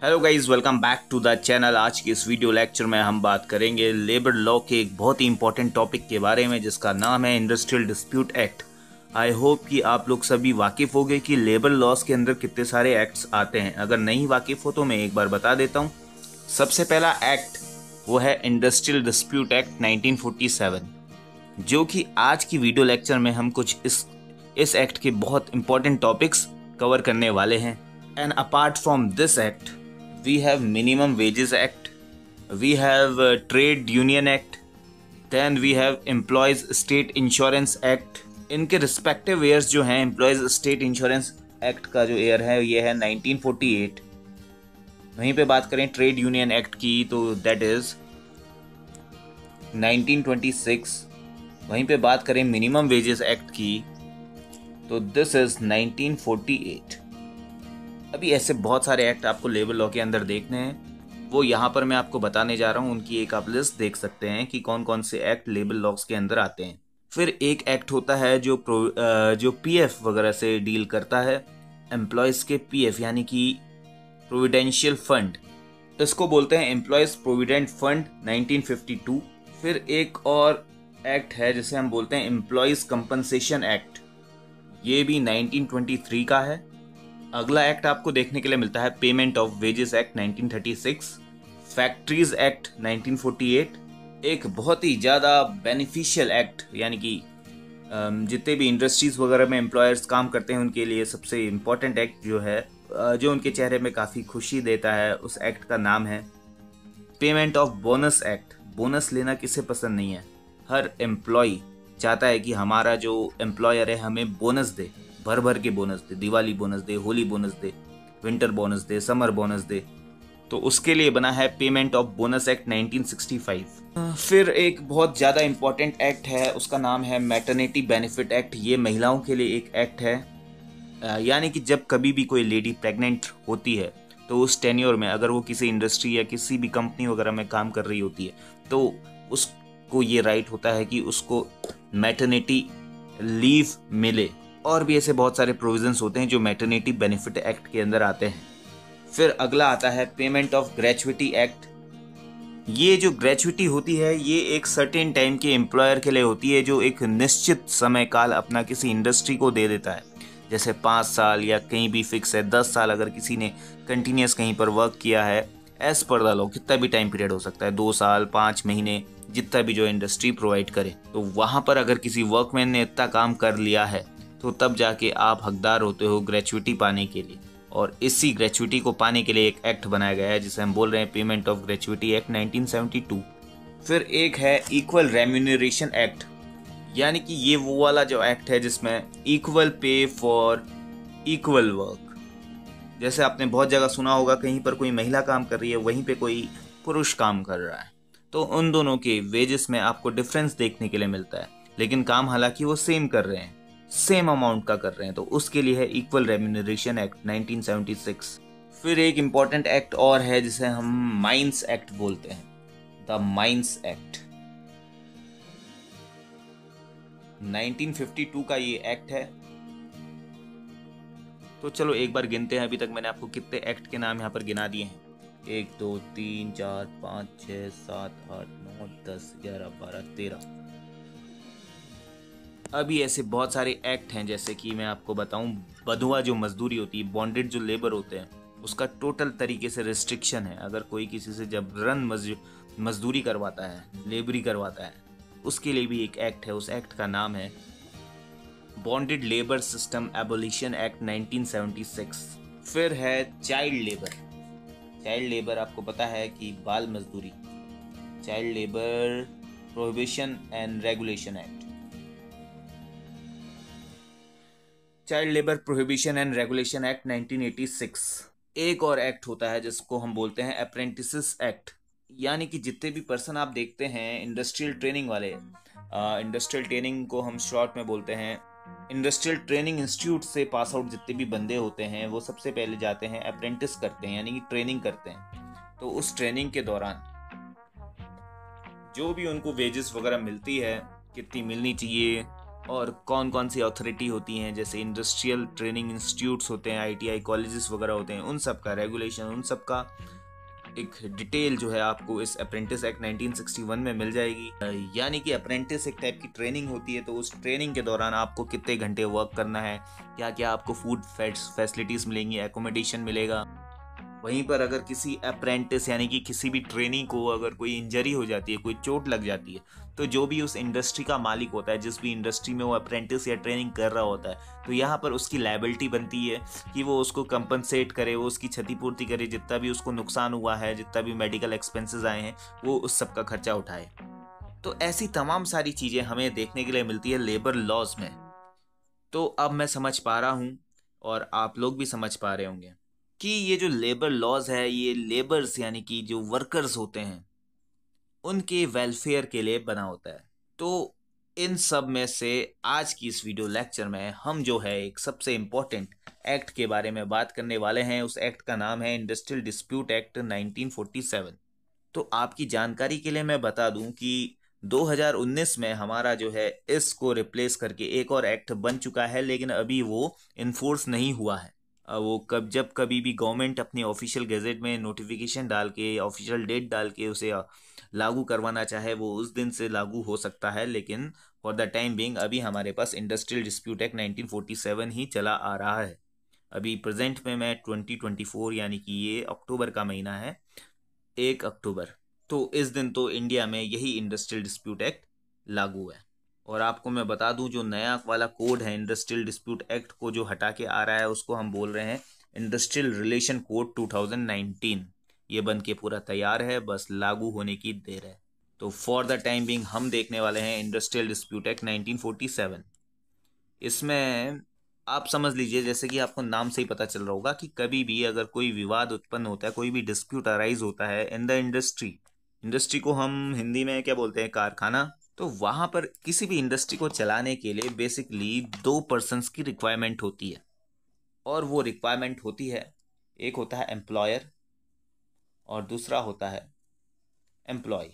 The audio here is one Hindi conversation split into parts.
Hello guys, welcome back to the channel. आज की इस वीडियो लेक्चर में हम बात करेंगे लेबर लॉ के एक बहुत ही इंपॉर्टेंट टॉपिक के बारे में, जिसका नाम है industrial dispute act. I hope कि आप लोग सभी वाकिफ हो गए कि लेबर लॉस के अंदर कितने सारे एक्ट्स आते हैं। अगर नहीं वाकिफ हो तो मैं एक बार बता देता हूँ। सबसे पहला एक्ट वो है इंडस्ट्रियल डिस्प्यूट एक्ट 1947, जो कि आज की वीडियो लेक्चर में हम कुछ इस एक्ट के बहुत इंपॉर्टेंट टॉपिक्स कवर करने वाले हैं। And apart from this act we have minimum wages act, we have trade union act, then we have employees state insurance act। इनके रिस्पेक्टिव ईयर्स जो हैं, एम्प्लॉयज स्टेट इंश्योरेंस एक्ट का जो ईयर है ये है 1948। वहीं पे बात करें ट्रेड यूनियन एक्ट की तो दैट इज 1926। वहीं पे बात करें मिनिमम वेजेस एक्ट की तो दिस इज 1948। अभी ऐसे बहुत सारे एक्ट आपको लेबर लॉ के अंदर देखने हैं, वो यहाँ पर मैं आपको बताने जा रहा हूँ। उनकी एक आप लिस्ट देख सकते हैं कि कौन कौन से एक्ट लेबर लॉस के अंदर आते हैं। फिर एक एक्ट होता है जो पीएफ वगैरह से डील करता है, एम्प्लॉयज़ के पीएफ यानी कि प्रोविडेंशियल फंड, इसको बोलते हैं एम्प्लॉयज़ प्रोविडेंट फंड 1952। फिर एक और एक्ट है जिसे हम बोलते हैं एम्प्लॉयज़ कंपनसेशन एक्ट, ये भी 1923 का है। अगला एक्ट आपको देखने के लिए मिलता है payment of wages act 1936, factories act 1948, एक बहुत ही ज़्यादा बेनिफिशियल एक्ट, यानी कि जितने भी इंडस्ट्रीज वगैरह में एम्प्लॉयर्स काम करते हैं उनके लिए सबसे इम्पोर्टेंट एक्ट जो है, जो उनके चेहरे में काफ़ी खुशी देता है, उस एक्ट का नाम है payment of bonus act. Bonus लेना किसे पसंद नहीं है, हर एम्प्लॉय चाहता है कि हमारा जो एम्प्लॉयर है हमें बोनस दे, भर भर के बोनस दे, दिवाली बोनस दे, होली बोनस दे, विंटर बोनस दे, समर बोनस दे। तो उसके लिए बना है पेमेंट ऑफ बोनस एक्ट 1965। फिर एक बहुत ज़्यादा इम्पॉर्टेंट एक्ट है, उसका नाम है मैटरनिटी बेनिफिट एक्ट। ये महिलाओं के लिए एक एक्ट है, यानी कि जब कभी भी कोई लेडी प्रेग्नेंट होती है तो उस टेन्योर में अगर वो किसी इंडस्ट्री या किसी भी कंपनी वगैरह में काम कर रही होती है तो उसको ये राइट होता है कि उसको मैटरनिटी लीव मिले। और भी ऐसे बहुत सारे प्रोविजंस होते हैं जो मैटरनिटी बेनिफिट एक्ट के अंदर आते हैं। फिर अगला आता है पेमेंट ऑफ ग्रेचुइटी एक्ट। ये जो ग्रेचुइटी होती है ये एक सर्टेन टाइम के एम्प्लॉयर के लिए होती है, जो एक निश्चित समय काल अपना किसी इंडस्ट्री को दे देता है। जैसे 5 साल या कहीं भी फिक्स है 10 साल, अगर किसी ने कंटिन्यूस कहीं पर वर्क किया है एज पर द लॉ, कितना भी टाइम पीरियड हो सकता है, 2 साल 5 महीने, जितना भी जो इंडस्ट्री प्रोवाइड करे। तो वहाँ पर अगर किसी वर्कमैन ने इतना काम कर लिया है तो तब जाके आप हकदार होते हो ग्रेचुइटी पाने के लिए। और इसी ग्रेचुइटी को पाने के लिए एक एक्ट बनाया गया है जिसे हम बोल रहे हैं पेमेंट ऑफ ग्रेचुइटी एक्ट 1972। फिर एक है इक्वल रेम्यूनरेशन एक्ट, यानी कि ये वो वाला जो एक्ट है जिसमें equal pay for equal work. जैसे आपने बहुत जगह सुना होगा, कहीं पर कोई महिला काम कर रही है, वहीं पे कोई पुरुष काम कर रहा है, तो उन दोनों के वेजेस में आपको डिफरेंस देखने के लिए मिलता है, लेकिन काम हालांकि वो सेम कर रहे हैं, सेम अमाउंट का कर रहे हैं। तो उसके लिए है इक्वल रेम्यूनरेशन एक्ट 1976। फिर एक इम्पॉर्टेंट एक्ट और है जिसे हम माइंस एक्ट बोलते हैं, द माइंस एक्ट 1952 का ये एक्ट है। तो चलो एक बार गिनते हैं, अभी तक मैंने आपको कितने एक्ट के नाम यहाँ पर गिना दिए हैं। 1 2 3 4 5 6 7 8 9 10 11 12 13। अभी ऐसे बहुत सारे एक्ट हैं, जैसे कि मैं आपको बताऊं, बंधुआ जो मजदूरी होती है, बॉन्डेड जो लेबर होते हैं, उसका टोटल तरीके से रिस्ट्रिक्शन है। अगर कोई किसी से जबरन मजदूरी करवाता है, लेबरी करवाता है, उसके लिए भी एक एक्ट है। उस एक्ट का नाम है bonded labour system abolition act 1976। फिर है चाइल्ड लेबर। चाइल्ड लेबर आपको पता है कि बाल मजदूरी, child labour prohibition and regulation act, child labour prohibition and regulation act 1986। एक और एक्ट होता है जिसको हम बोलते हैं अप्रेंटिसेस एक्ट, यानी कि जितने भी पर्सन आप देखते हैं इंडस्ट्रियल ट्रेनिंग वाले, इंडस्ट्रियल ट्रेनिंग को हम शॉर्ट में बोलते हैं इंडस्ट्रियल ट्रेनिंग इंस्टीट्यूट से पास आउट जितने भी बंदे होते हैं वो सबसे पहले जाते हैं अप्रेंटिस करते हैं, यानी कि ट्रेनिंग करते हैं। तो उस ट्रेनिंग के दौरान जो भी उनको वेजेस वगैरह मिलती है, कितनी मिलनी चाहिए और कौन कौन सी अथॉरिटी होती हैं, जैसे इंडस्ट्रियल ट्रेनिंग इंस्टीट्यूट्स होते हैं, आईटीआई कॉलेजेस वगैरह होते हैं, उन सब का रेगुलेशन, उन सब का एक डिटेल जो है आपको इस अप्रेंटिस एक्ट 1961 में मिल जाएगी। यानी कि अप्रेंटिस एक टाइप की ट्रेनिंग होती है, तो उस ट्रेनिंग के दौरान आपको कितने घंटे वर्क करना है, क्या क्या आपको फूड फैसिलिटीज मिलेंगी, एकोमोडेशन मिलेगा। वहीं पर अगर किसी अप्रेंटिस यानी कि किसी भी ट्रेनी को अगर कोई इंजरी हो जाती है, कोई चोट लग जाती है, तो जो भी उस इंडस्ट्री का मालिक होता है, जिस भी इंडस्ट्री में वो अप्रेंटिस या ट्रेनिंग कर रहा होता है, तो यहाँ पर उसकी लायबिलिटी बनती है कि वो उसको कंपनसेट करे, वो उसकी क्षतिपूर्ति करे, जितना भी उसको नुकसान हुआ है, जितना भी मेडिकल एक्सपेंसेस आए हैं, वो उस सब का खर्चा उठाए। तो ऐसी तमाम सारी चीजें हमें देखने के लिए मिलती है लेबर लॉज में। तो अब मैं समझ पा रहा हूँ और आप लोग भी समझ पा रहे होंगे कि ये जो लेबर लॉज है, ये लेबर्स यानी कि जो वर्कर्स होते हैं उनके वेलफेयर के लिए बना होता है। तो इन सब में से आज की इस वीडियो लेक्चर में हम जो है एक सबसे इम्पोर्टेंट एक्ट के बारे में बात करने वाले हैं। उस एक्ट का नाम है इंडस्ट्रियल डिस्प्यूट एक्ट 1947। तो आपकी जानकारी के लिए मैं बता दूं कि 2019 में हमारा जो है इसको रिप्लेस करके एक और एक्ट बन चुका है, लेकिन अभी वो इन्फोर्स नहीं हुआ है। वो जब कभी भी गवर्नमेंट अपनी ऑफिशियल गैजेट में नोटिफिकेशन डाल के, ऑफिशियल डेट डाल के उसे लागू करवाना चाहे, वो उस दिन से लागू हो सकता है। लेकिन फॉर द टाइम बीइंग अभी हमारे पास इंडस्ट्रियल डिस्प्यूट एक्ट 1947 ही चला आ रहा है। अभी प्रेजेंट में मैं 2024 यानी कि ये अक्टूबर का महीना है, 1 अक्टूबर, तो इस दिन तो इंडिया में यही इंडस्ट्रियल डिस्प्यूट एक्ट लागू है। और आपको मैं बता दूं, जो नया वाला कोड है इंडस्ट्रियल डिस्प्यूट एक्ट को जो हटा के आ रहा है, उसको हम बोल रहे हैं इंडस्ट्रियल रिलेशन कोड 2019। ये बन के पूरा तैयार है, बस लागू होने की देर है। तो फॉर द टाइम बिंग हम देखने वाले हैं इंडस्ट्रियल डिस्प्यूट एक्ट 1947। इसमें आप समझ लीजिए, जैसे कि आपको नाम से ही पता चल रहा होगा, कि कभी भी अगर कोई विवाद उत्पन्न होता है, कोई भी डिस्प्यूट अराइज होता है इन द इंडस्ट्री, इंडस्ट्री को हम हिंदी में क्या बोलते हैं, कारखाना, तो वहां पर किसी भी इंडस्ट्री को चलाने के लिए बेसिकली 2 पर्सन्स की रिक्वायरमेंट होती है। और वो रिक्वायरमेंट होती है, एक होता है एम्प्लॉयर और दूसरा होता है एम्प्लॉय।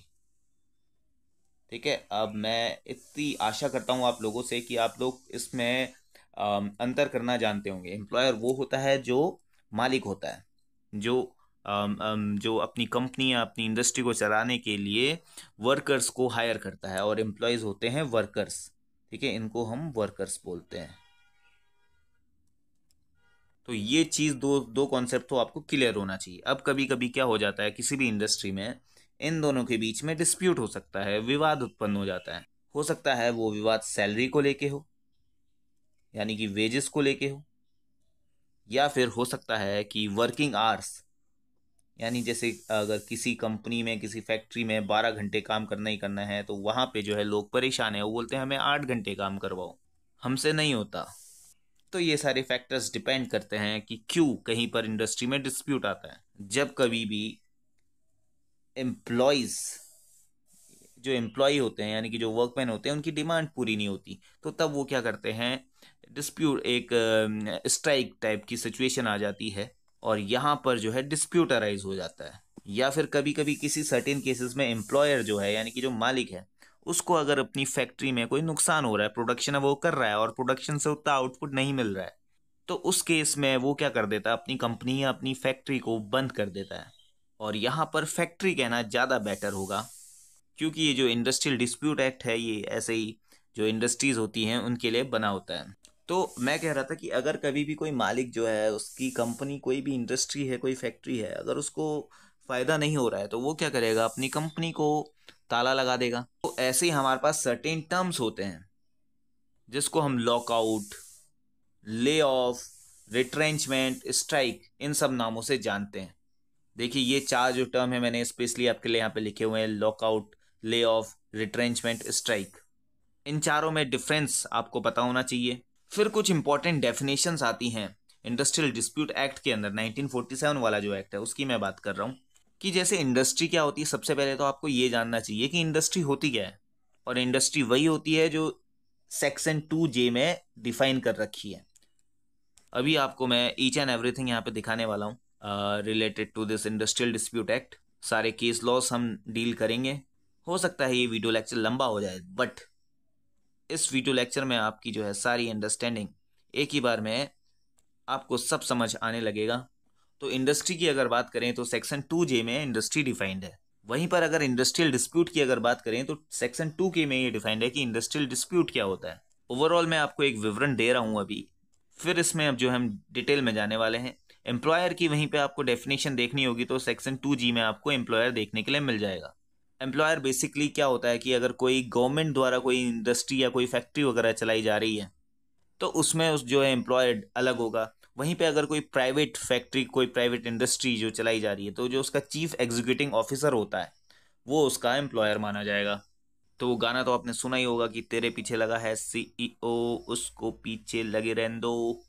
ठीक है, अब मैं इतनी आशा करता हूँ आप लोगों से कि आप लोग इसमें अंतर करना जानते होंगे। एम्प्लॉयर वो होता है जो मालिक होता है, जो जो अपनी कंपनी या अपनी इंडस्ट्री को चलाने के लिए वर्कर्स को हायर करता है, और एम्प्लॉयज होते हैं वर्कर्स। ठीक है, इनको हम वर्कर्स बोलते हैं। तो ये चीज दो दो कॉन्सेप्ट तो आपको क्लियर होना चाहिए। अब कभी कभी क्या हो जाता है, किसी भी इंडस्ट्री में इन दोनों के बीच में डिस्प्यूट हो सकता है, विवाद उत्पन्न हो जाता है। हो सकता है वो विवाद सैलरी को लेके हो, यानी कि वेजेस को लेके हो, या फिर हो सकता है कि वर्किंग आवर्स, यानी जैसे अगर किसी कंपनी में, किसी फैक्ट्री में 12 घंटे काम करना ही करना है, तो वहां पे जो है लोग परेशान है, वो बोलते हैं हमें 8 घंटे काम करवाओ, हमसे नहीं होता। तो ये सारे फैक्टर्स डिपेंड करते हैं कि क्यों कहीं पर इंडस्ट्री में डिस्प्यूट आता है। जब कभी भी एम्प्लॉयज, जो एम्प्लॉय होते हैं यानी कि जो वर्कमैन होते हैं, उनकी डिमांड पूरी नहीं होती, तो तब वो क्या करते हैं, डिस्प्यूट, एक स्ट्राइक टाइप की सिचुएशन आ जाती है, और यहाँ पर जो है डिस्प्यूट अराइज हो जाता है। या फिर कभी कभी किसी सर्टेन केसेस में एम्प्लॉयर जो है यानी कि जो मालिक है, उसको अगर अपनी फैक्ट्री में कोई नुकसान हो रहा है, प्रोडक्शन वो कर रहा है और प्रोडक्शन से उतना आउटपुट नहीं मिल रहा है, तो उस केस में वो क्या कर देता है, अपनी कंपनी या अपनी फैक्ट्री को बंद कर देता है। और यहाँ पर फैक्ट्री कहना ज़्यादा बेटर होगा, क्योंकि ये जो इंडस्ट्रियल डिस्प्यूट एक्ट है, ये ऐसे ही जो इंडस्ट्रीज होती हैं उनके लिए बना होता है। तो मैं कह रहा था कि अगर कभी भी कोई मालिक जो है, उसकी कंपनी, कोई भी इंडस्ट्री है, कोई फैक्ट्री है, अगर उसको फायदा नहीं हो रहा है, तो वो क्या करेगा, अपनी कंपनी को ताला लगा देगा। तो ऐसे ही हमारे पास सर्टेन टर्म्स होते हैं, जिसको हम lockout, lay off, retrenchment, strike, इन सब नामों से जानते हैं। देखिए, ये 4 जो टर्म है मैंने स्पेशली आपके लिए यहाँ पे लिखे हुए हैं, lockout, lay off, retrenchment, strike. इन चारों में डिफरेंस आपको पता होना चाहिए। फिर कुछ इंपॉर्टेंट डेफिनेशंस आती हैं इंडस्ट्रियल डिस्प्यूट एक्ट के अंदर। 1947 वाला जो एक्ट है उसकी मैं बात कर रहा हूँ, कि जैसे इंडस्ट्री क्या होती है। सबसे पहले तो आपको ये जानना चाहिए कि इंडस्ट्री होती क्या है। और इंडस्ट्री वही होती है जो सेक्शन 2J में डिफाइन कर रखी है। अभी आपको मैं ईच एंड एवरीथिंग यहाँ पे दिखाने वाला हूँ related to this industrial dispute act. सारे केस लॉस हम डील करेंगे। हो सकता है ये वीडियो लेक्चर लंबा हो जाए, बट इस वीडियो लेक्चर में आपकी जो है सारी अंडरस्टैंडिंग एक ही बार में आपको सब समझ आने लगेगा। तो इंडस्ट्री की अगर बात करें तो सेक्शन 2J में इंडस्ट्री डिफाइंड है। वहीं पर अगर इंडस्ट्रियल डिस्प्यूट की अगर बात करें तो सेक्शन 2K में ये डिफाइंड है कि इंडस्ट्रियल डिस्प्यूट क्या होता है। ओवरऑल मैं आपको एक विवरण दे रहा हूं अभी, फिर इसमें अब जो हम डिटेल में जाने वाले हैं। एम्प्लॉयर की वहीं पे आपको डेफिनेशन देखनी होगी तो सेक्शन 2G में आपको एम्प्लॉयर देखने के लिए मिल जाएगा। एम्प्लॉयर बेसिकली क्या होता है कि अगर कोई गवर्नमेंट द्वारा कोई इंडस्ट्री या कोई फैक्ट्री वगैरह चलाई जा रही है तो उसमें उस जो है एम्प्लॉयड अलग होगा। वहीं पे अगर कोई प्राइवेट फैक्ट्री, कोई प्राइवेट इंडस्ट्री जो चलाई जा रही है तो जो उसका चीफ एग्जीक्यूटिव ऑफिसर होता है वो उसका एम्प्लॉयर माना जाएगा। तो वो गाना तो आपने सुना ही होगा कि तेरे पीछे लगा है CEO, उसको पीछे लगे रहने दो,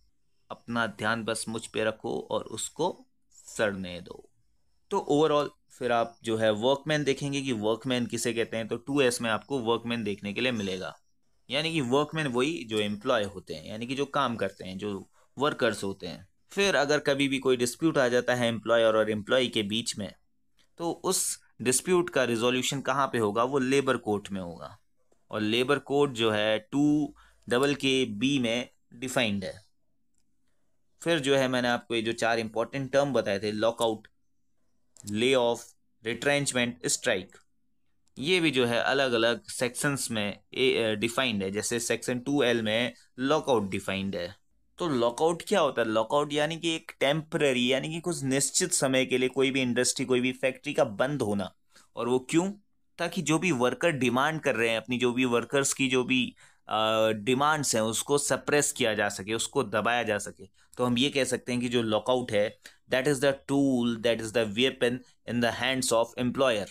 अपना ध्यान बस मुझ पे रखो और उसको सड़ने दो। तो ओवरऑल फिर आप जो है वर्कमैन देखेंगे कि वर्कमैन किसे कहते हैं, तो 2S में आपको वर्कमैन देखने के लिए मिलेगा। यानी कि वर्कमैन वही जो एम्प्लॉय होते हैं, यानी कि जो काम करते हैं, जो वर्कर्स होते हैं। फिर अगर कभी भी कोई डिस्प्यूट आ जाता है एम्प्लॉयर और एम्प्लॉय के बीच में तो उस डिस्प्यूट का रिजोल्यूशन कहाँ पे होगा, वो लेबर कोर्ट में होगा। और लेबर कोड जो है 2KKB में डिफाइंड है। फिर जो है मैंने आपको ये जो 4 इंपॉर्टेंट टर्म बताए थे, lockout, lay off, retrenchment, strike, ये भी जो है अलग अलग सेक्शंस में डिफाइंड है। जैसे सेक्शन 2L में लॉकआउट डिफाइंड है। तो लॉकआउट क्या होता है? लॉकआउट यानी कि एक टेम्पररी, यानी कि कुछ निश्चित समय के लिए कोई भी इंडस्ट्री, कोई भी फैक्ट्री का बंद होना। और वो क्यों? ताकि जो भी वर्कर डिमांड कर रहे हैं, अपनी जो भी वर्कर्स की जो भी डिमांड्स हैं उसको सप्रेस किया जा सके, उसको दबाया जा सके। तो हम ये कह सकते हैं कि जो लॉकआउट है that is the tool, that is the weapon in the hands of employer.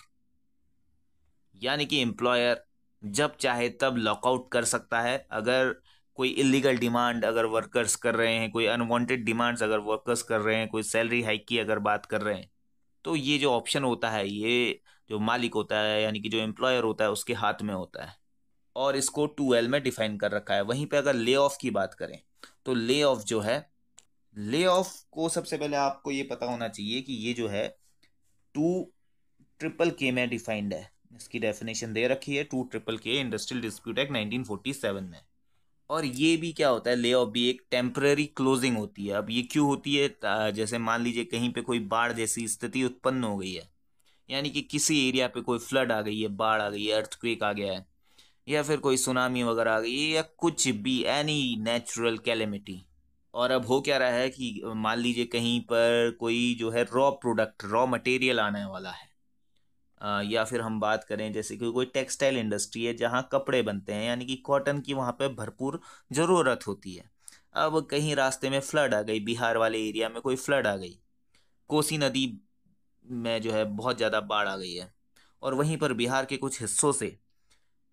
यानी कि एम्प्लॉयर जब चाहे तब लॉकआउट कर सकता है। अगर कोई इलीगल डिमांड अगर वर्कर्स कर रहे हैं, कोई अनवांटेड डिमांड्स अगर वर्कर्स कर रहे हैं, कोई सैलरी हाइक की अगर बात कर रहे हैं, तो ये जो ऑप्शन होता है ये जो मालिक होता है यानी कि जो एम्प्लॉयर होता है उसके हाथ में होता है। और इसको 2L में डिफाइन कर रखा है। वहीं पे अगर ले ऑफ की बात करें तो ले ऑफ जो है, ले ऑफ को सबसे पहले आपको ये पता होना चाहिए कि ये जो है 2KKK में डिफाइंड है। इसकी डेफिनेशन दे रखी है 2KKK इंडस्ट्रियल डिस्प्यूट एक्ट 1947 में। और ये भी क्या होता है, ले ऑफ भी एक टेम्पररी क्लोजिंग होती है। अब ये क्यों होती है? जैसे मान लीजिए कहीं पे कोई बाढ़ जैसी स्थिति उत्पन्न हो गई है, यानी कि किसी एरिया पे कोई फ्लड आ गई है, बाढ़ आ गई है, अर्थक्वेक आ गया है, या फिर कोई सुनामी वगैरह आ गई है, या कुछ भी एनी नेचुरल कैलेमिटी। और अब हो क्या रहा है कि मान लीजिए कहीं पर कोई जो है रॉ प्रोडक्ट, रॉ मटेरियल आने वाला है। या फिर हम बात करें जैसे कि कोई टेक्सटाइल इंडस्ट्री है जहाँ कपड़े बनते हैं, यानी कि कॉटन की वहाँ पे भरपूर ज़रूरत होती है। अब कहीं रास्ते में फ्लड आ गई, बिहार वाले एरिया में कोई फ्लड आ गई, कोसी नदी में जो है बहुत ज़्यादा बाढ़ आ गई है। और वहीं पर बिहार के कुछ हिस्सों से,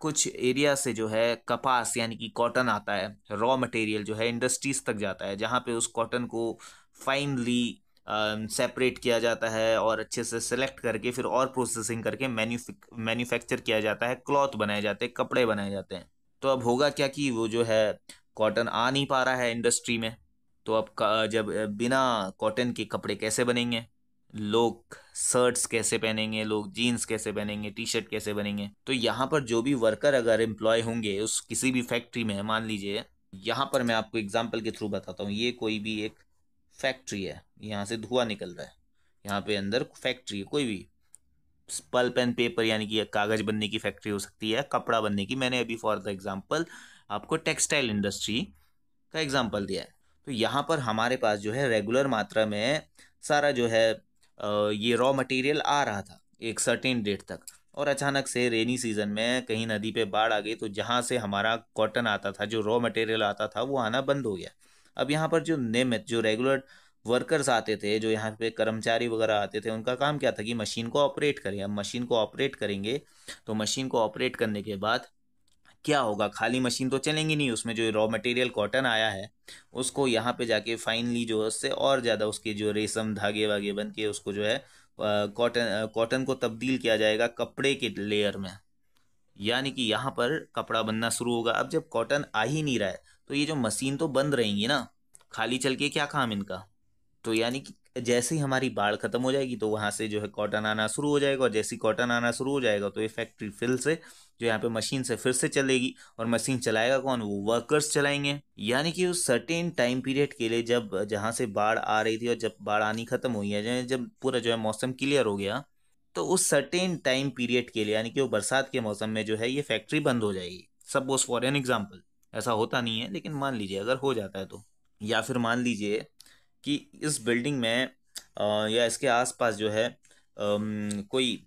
कुछ एरिया से जो है कपास यानी कि कॉटन आता है, रॉ मटेरियल जो है इंडस्ट्रीज तक जाता है, जहाँ पे उस कॉटन को फाइनली सेपरेट किया जाता है और अच्छे से सेलेक्ट करके फिर और प्रोसेसिंग करके मैन्युफैक्चर किया जाता है, क्लॉथ बनाए जाते हैं, कपड़े बनाए जाते हैं। तो अब होगा क्या कि वो जो है कॉटन आ नहीं पा रहा है इंडस्ट्री में। तो अब जब बिना कॉटन के कपड़े कैसे बनेंगे, लोग शर्ट्स कैसे पहनेंगे, लोग जीन्स कैसे पहनेंगे, टी शर्ट कैसे बनेंगे। तो यहाँ पर जो भी वर्कर अगर एम्प्लॉय होंगे उस किसी भी फैक्ट्री में, मान लीजिए यहाँ पर मैं आपको एग्जांपल के थ्रू बताता हूँ, ये कोई भी एक फैक्ट्री है, यहाँ से धुआं निकल रहा है, यहाँ पे अंदर फैक्ट्री है, कोई भी पल्प एंड पेपर यानी कि कागज बनने की फैक्ट्री हो सकती है, कपड़ा बनने की। मैंने अभी फॉर द एग्जांपल आपको टेक्सटाइल इंडस्ट्री का एग्जांपल दिया है। तो यहाँ पर हमारे पास जो है रेगुलर मात्रा में सारा जो है ये रॉ मटेरियल आ रहा था एक सर्टेन डेट तक, और अचानक से रेनी सीजन में कहीं नदी पे बाढ़ आ गई, तो जहाँ से हमारा कॉटन आता था, जो रॉ मटेरियल आता था, वो आना बंद हो गया। अब यहाँ पर जो नियमित जो रेगुलर वर्कर्स आते थे, जो यहाँ पे कर्मचारी वगैरह आते थे, उनका काम क्या था कि मशीन को ऑपरेट करें। अब मशीन को ऑपरेट करेंगे तो मशीन को ऑपरेट करने के बाद क्या होगा, खाली मशीन तो चलेंगी नहीं, उसमें जो रॉ मटेरियल कॉटन आया है उसको यहाँ पे जाके फाइनली जो है उससे और ज़्यादा उसके जो रेशम धागे वागे बन के उसको जो है कॉटन को तब्दील किया जाएगा कपड़े के लेयर में। यानी कि यहाँ पर कपड़ा बनना शुरू होगा। अब जब कॉटन आ ही नहीं रहा है तो ये जो मशीन तो बंद रहेंगी ना, खाली चल के क्या काम इनका। तो यानी कि जैसे ही हमारी बाढ़ खत्म हो जाएगी तो वहां से जो है कॉटन आना शुरू हो जाएगा, और जैसे ही कॉटन आना शुरू हो जाएगा तो ये फैक्ट्री फिर से जो यहाँ पे मशीन से फिर से चलेगी, और मशीन चलाएगा कौन? वो वर्कर्स चलाएंगे। यानी कि उस सर्टेन टाइम पीरियड के लिए जब जहां से बाढ़ आ रही थी और जब बाढ़ आनी खत्म हुई है, जब पूरा जो है मौसम क्लियर हो गया, तो उस सर्टेन टाइम पीरियड के लिए यानी कि वो बरसात के मौसम में जो है ये फैक्ट्री बंद हो जाएगी। सपोज फॉर एन एग्जाम्पल, ऐसा होता नहीं है लेकिन मान लीजिए अगर हो जाता है तो, या फिर मान लीजिए कि इस बिल्डिंग में या इसके आसपास जो है कोई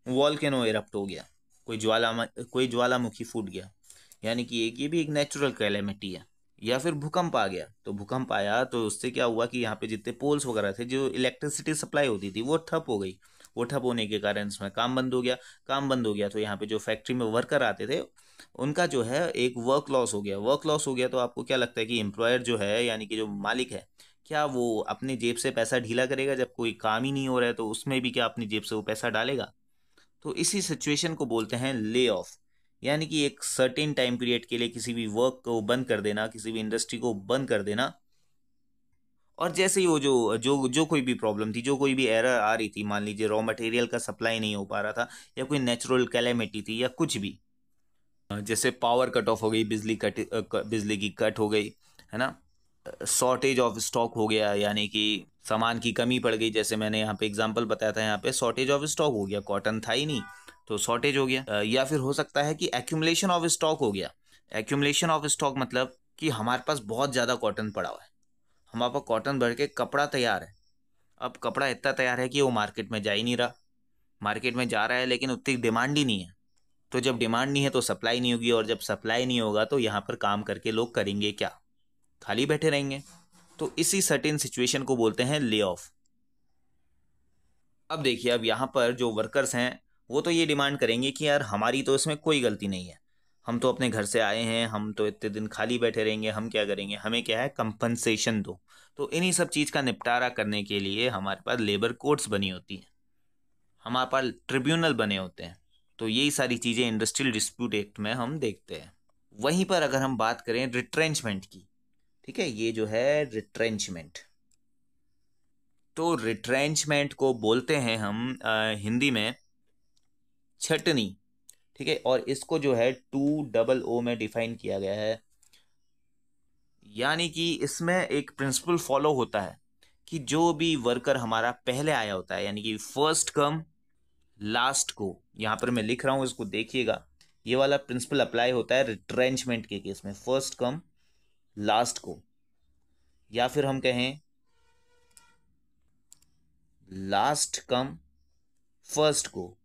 वॉल्केनो इरप्ट हो गया, कोई ज्वालामुखी फूट गया, यानी कि एक ये भी एक नेचुरल कैलेमिटी है। या फिर भूकंप आ गया, तो भूकंप आया तो उससे क्या हुआ कि यहाँ पे जितने पोल्स वगैरह थे, जो इलेक्ट्रिसिटी सप्लाई होती थी वो ठप हो गई। वो ठप होने के कारण इसमें काम बंद हो गया। काम बंद हो गया तो यहाँ पे जो फैक्ट्री में वर्कर आते थे उनका जो है एक वर्क लॉस हो गया। वर्क लॉस हो गया तो आपको क्या लगता है कि एम्प्लॉयर जो है यानी कि जो मालिक है, क्या वो अपनी जेब से पैसा ढीला करेगा? जब कोई काम ही नहीं हो रहा है तो उसमें भी क्या अपनी जेब से वो पैसा डालेगा? तो इसी सिचुएशन को बोलते हैं ले ऑफ। यानी कि एक सर्टेन टाइम पीरियड के लिए किसी भी वर्क को बंद कर देना, किसी भी इंडस्ट्री को बंद कर देना। और जैसे ही वो जो जो जो कोई भी प्रॉब्लम थी, जो कोई भी एरर आ रही थी, मान लीजिए रॉ मटेरियल का सप्लाई नहीं हो पा रहा था, या कोई नेचुरल कैलेमिटी थी, या कुछ भी, जैसे पावर कट ऑफ हो गई, बिजली की कट हो गई, है ना, शॉर्टेज ऑफ स्टॉक हो गया, यानी कि सामान की कमी पड़ गई। जैसे मैंने यहाँ पे एग्जांपल बताया था, यहाँ पे शॉर्टेज ऑफ स्टॉक हो गया, कॉटन था ही नहीं तो शॉर्टेज हो गया। या फिर हो सकता है कि एक्यूमुलेशन ऑफ स्टॉक हो गया। एक्यूमुलेशन ऑफ स्टॉक मतलब कि हमारे पास बहुत ज़्यादा कॉटन पड़ा हुआ है, हमारे पास कॉटन भर के कपड़ा तैयार है। अब कपड़ा इतना तैयार है कि वो मार्केट में जा ही नहीं रहा, मार्केट में जा रहा है लेकिन उतनी डिमांड ही नहीं है। तो जब डिमांड नहीं है तो सप्लाई नहीं होगी, और जब सप्लाई नहीं होगा तो यहाँ पर काम करके लोग करेंगे क्या? खाली बैठे रहेंगे। तो इसी सर्टेन सिचुएशन को बोलते हैं ले ऑफ। अब देखिए, अब यहाँ पर जो वर्कर्स हैं वो तो ये डिमांड करेंगे कि यार हमारी तो इसमें कोई गलती नहीं है, हम तो अपने घर से आए हैं, हम तो इतने दिन खाली बैठे रहेंगे, हम क्या करेंगे, हमें क्या है, कंपनसेशन दो। तो इन्हीं सब चीज़ का निपटारा करने के लिए हमारे पास लेबर कोर्ट्स बनी होती हैं, हमारे पास ट्रिब्यूनल बने होते हैं। तो यही सारी चीज़ें इंडस्ट्रियल डिस्प्यूट एक्ट में हम देखते हैं। वहीं पर अगर हम बात करें रिट्रेंचमेंट की, ठीक है, ये जो है रिट्रेंचमेंट, तो रिट्रेंचमेंट को बोलते हैं हम हिंदी में छटनी। ठीक है, और इसको जो है 2 डबल ओ में डिफाइन किया गया है। यानी कि इसमें एक प्रिंसिपल फॉलो होता है कि जो भी वर्कर हमारा पहले आया होता है, यानी कि फर्स्ट कम लास्ट को, यहां पर मैं लिख रहा हूं, इसको देखिएगा, ये वाला प्रिंसिपल अप्लाई होता है रिट्रेंचमेंट के केस में, फर्स्ट कम लास्ट को, या फिर हम कहें लास्ट कम फर्स्ट को।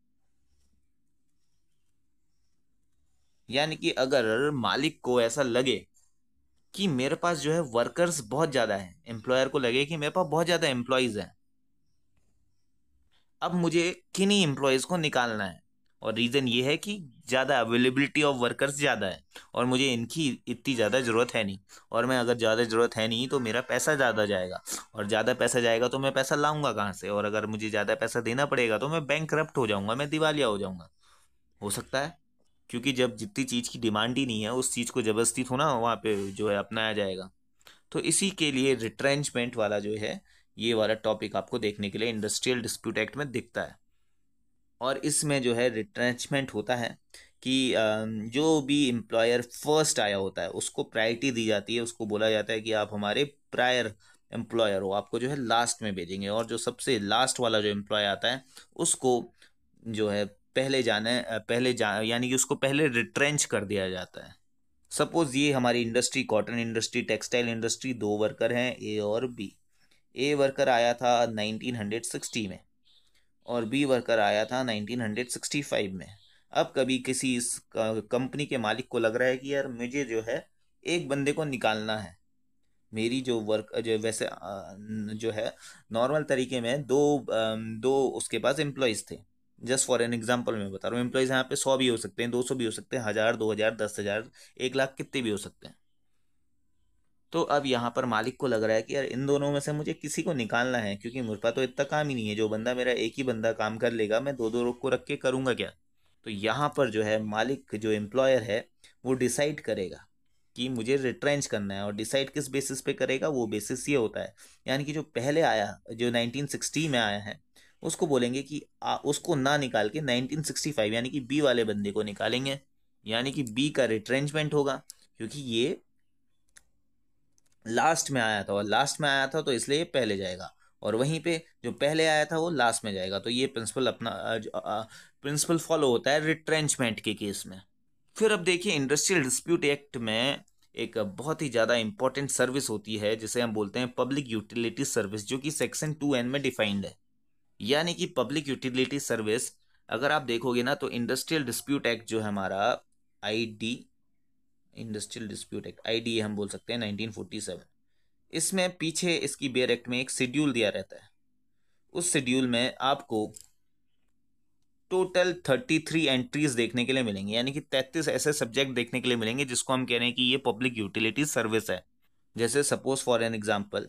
यानी कि अगर मालिक को ऐसा लगे कि मेरे पास जो है वर्कर्स बहुत ज़्यादा हैं, एम्प्लॉयर को लगे कि मेरे पास बहुत ज़्यादा एम्प्लॉयज़ हैं, अब मुझे किन्हीं एम्प्लॉयज़ को निकालना है, और रीज़न ये है कि ज़्यादा अवेलेबिलिटी ऑफ वर्कर्स ज़्यादा है, और मुझे इनकी इतनी ज़्यादा ज़रूरत है नहीं, और मैं अगर ज़्यादा ज़रूरत है नहीं तो मेरा पैसा ज़्यादा जाएगा, और ज़्यादा पैसा जाएगा तो मैं पैसा लाऊंगा कहाँ से, और अगर मुझे ज़्यादा पैसा देना पड़ेगा तो मैं बैंकरप्ट हो जाऊंगा, मैं दिवालिया हो जाऊंगा। हो सकता है, क्योंकि जब जितनी चीज़ की डिमांड ही नहीं है उस चीज़ को जबरदस्ती थोड़ा वहाँ पे जो है अपनाया जाएगा। तो इसी के लिए रिट्रेंचमेंट वाला जो है ये वाला टॉपिक आपको देखने के लिए इंडस्ट्रियल डिस्प्यूट एक्ट में दिखता है। और इसमें जो है रिट्रेंचमेंट होता है कि जो भी एम्प्लॉयर फर्स्ट आया होता है उसको प्रायोरिटी दी जाती है, उसको बोला जाता है कि आप हमारे प्रायर एम्प्लॉयर हो, आपको जो है लास्ट में भेजेंगे, और जो सबसे लास्ट वाला जो एम्प्लॉय आता है उसको जो है पहले यानी कि उसको पहले रिट्रेंच कर दिया जाता है। सपोज ये हमारी industry cotton industry, textile industry, दो वर्कर हैं ए और बी। ए वर्कर आया था 1960 में और बी वर्कर आया था 1965 में। अब कभी किसी इस कंपनी के मालिक को लग रहा है कि यार मुझे जो है एक बंदे को निकालना है, मेरी जो वर्क जो वैसे जो है नॉर्मल तरीके में दो उसके पास एम्प्लॉयज़ थे। जस्ट फॉर एन एग्जांपल मैं बता रहा हूँ, एम्प्लॉयज़ यहाँ पे 100 भी हो सकते हैं, 200 भी हो सकते हैं, 1000, 2000, 10,000, 1 लाख, कितने भी हो सकते हैं। तो अब यहाँ पर मालिक को लग रहा है कि यार इन दोनों में से मुझे किसी को निकालना है, क्योंकि मेरे पास तो इतना काम ही नहीं है, जो बंदा मेरा एक ही बंदा काम कर लेगा, मैं दो दो लोग को रख के करूँगा क्या? तो यहाँ पर जो है मालिक जो एम्प्लॉयर है वो डिसाइड करेगा कि मुझे रिट्रेंच करना है, और डिसाइड किस बेसिस पे करेगा, वो बेसिस ये होता है, यानी कि जो पहले आया, जो 1960 में आया है, उसको बोलेंगे कि उसको ना निकाल के 1965 यानी कि बी वाले बंदे को निकालेंगे, यानी कि बी का रिट्रेंचमेंट होगा, क्योंकि ये लास्ट में आया था, और लास्ट में आया था तो इसलिए ये पहले जाएगा, और वहीं पे जो पहले आया था वो लास्ट में जाएगा। तो ये प्रिंसिपल अपना प्रिंसिपल फॉलो होता है रिट्रेंचमेंट के केस में। फिर अब देखिए, इंडस्ट्रियल डिस्प्यूट एक्ट में एक बहुत ही ज़्यादा इंपॉर्टेंट सर्विस होती है जिसे हम बोलते हैं पब्लिक यूटिलिटी सर्विस, जो कि सेक्शन 2N में डिफाइंड है। यानी कि पब्लिक यूटिलिटी सर्विस, अगर आप देखोगे ना, तो इंडस्ट्रियल डिस्प्यूट एक्ट जो है हमारा, ID, industrial dispute act, ID हम बोल सकते हैं, 1947, इसमें पीछे इसकी बेयर एक्ट में एक शेड्यूल दिया रहता है। उस शेड्यूल में आपको टोटल 33 एंट्रीज देखने के लिए मिलेंगी, यानी कि 33 ऐसे सब्जेक्ट देखने के लिए मिलेंगे जिसको हम कह रहे हैं कि ये पब्लिक यूटिलिटी सर्विस है। जैसे सपोज फॉर एन एग्जांपल,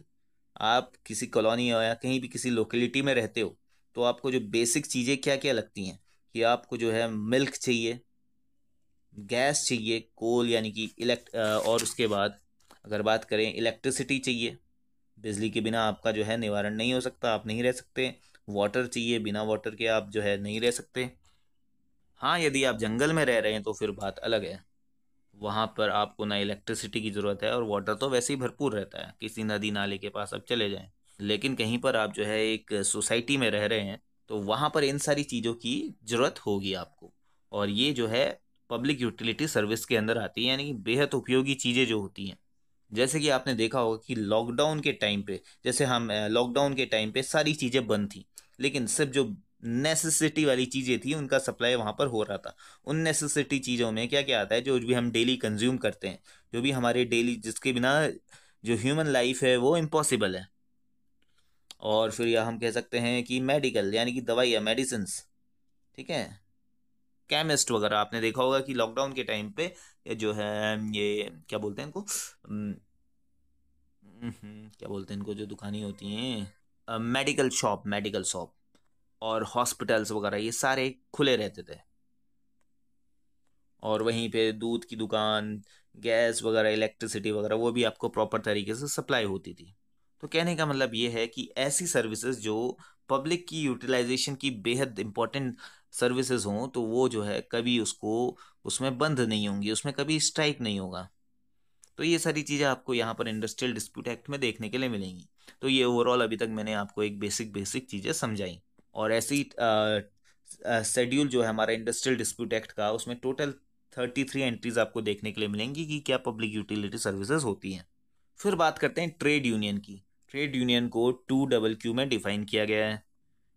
आप किसी कॉलोनी या कहीं भी किसी लोकेलिटी में रहते हो, तो आपको जो बेसिक चीज़ें क्या क्या लगती हैं, कि आपको जो है मिल्क चाहिए, गैस चाहिए, कोल यानी कि और उसके बाद अगर बात करें इलेक्ट्रिसिटी चाहिए, बिजली के बिना आपका जो है निवारण नहीं हो सकता, आप नहीं रह सकते। वाटर चाहिए, बिना वाटर के आप जो है नहीं रह सकते। हाँ, यदि आप जंगल में रह रहे हैं तो फिर बात अलग है, वहाँ पर आपको ना इलेक्ट्रिसिटी की ज़रूरत है, और वाटर तो वैसे ही भरपूर रहता है, किसी नदी नाले के पास आप चले जाएं। लेकिन कहीं पर आप जो है एक सोसाइटी में रह रहे हैं, तो वहाँ पर इन सारी चीज़ों की ज़रूरत होगी आपको, और ये जो है पब्लिक यूटिलिटी सर्विस के अंदर आती है, यानी कि बेहद उपयोगी चीज़ें जो होती हैं। जैसे कि आपने देखा होगा कि लॉकडाउन के टाइम पे, जैसे हम लॉकडाउन के टाइम पे सारी चीज़ें बंद थी, लेकिन सिर्फ जो नेसेसिटी वाली चीज़ें थी उनका सप्लाई वहाँ पर हो रहा था। उन नेसेसिटी चीज़ों में क्या क्या आता है, जो भी हम डेली कंज्यूम करते हैं, जो भी हमारे डेली, जिसके बिना जो ह्यूमन लाइफ है वो इम्पॉसिबल है। और फिर या हम कह सकते हैं कि मेडिकल, यानी कि दवाई या मेडिसिन्स, ठीक है, केमिस्ट वगैरह। आपने देखा होगा कि लॉकडाउन के टाइम पे ये जो है, ये क्या बोलते हैं इनको, क्या बोलते हैं इनको, जो दुकानें होती हैं, मेडिकल शॉप और हॉस्पिटल्स वगैरह, ये सारे खुले रहते थे। और वहीं पे दूध की दुकान, गैस वगैरह, इलेक्ट्रिसिटी वगैरह, वो भी आपको प्रॉपर तरीके से सप्लाई होती थी। तो कहने का मतलब ये है कि ऐसी सर्विसेज जो पब्लिक की यूटिलाइजेशन की बेहद इंपॉर्टेंट सर्विसेज हों, तो वो जो है कभी उसको, उसमें बंद नहीं होंगी, उसमें कभी स्ट्राइक नहीं होगा। तो ये सारी चीज़ें आपको यहाँ पर इंडस्ट्रियल डिस्प्यूट एक्ट में देखने के लिए मिलेंगी। तो ये ओवरऑल अभी तक मैंने आपको एक बेसिक चीज़ें समझाई। और ऐसी शेड्यूल जो है हमारा इंडस्ट्रियल डिस्प्यूट एक्ट का, उसमें टोटल 33 एंट्रीज आपको देखने के लिए मिलेंगी कि क्या पब्लिक यूटिलिटी सर्विसेज होती हैं। फिर बात करते हैं ट्रेड यूनियन की। ट्रेड यूनियन को 2QQ में डिफाइन किया गया है,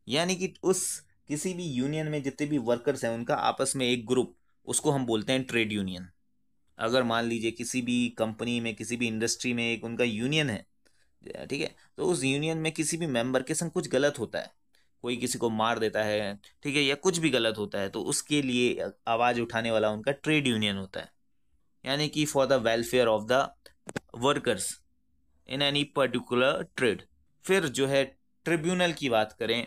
यानी कि उस किसी भी यूनियन में जितने भी वर्कर्स हैं उनका आपस में एक ग्रुप, उसको हम बोलते हैं ट्रेड यूनियन। अगर मान लीजिए किसी भी कंपनी में, किसी भी इंडस्ट्री में एक उनका यूनियन है, ठीक है, तो उस यूनियन में किसी भी मेंबर के संग कुछ गलत होता है, कोई किसी को मार देता है, ठीक है, या कुछ भी गलत होता है, तो उसके लिए आवाज उठाने वाला उनका ट्रेड यूनियन होता है, यानी कि for the welfare of the workers in any particular trade. फिर जो है ट्रिब्यूनल की बात करें,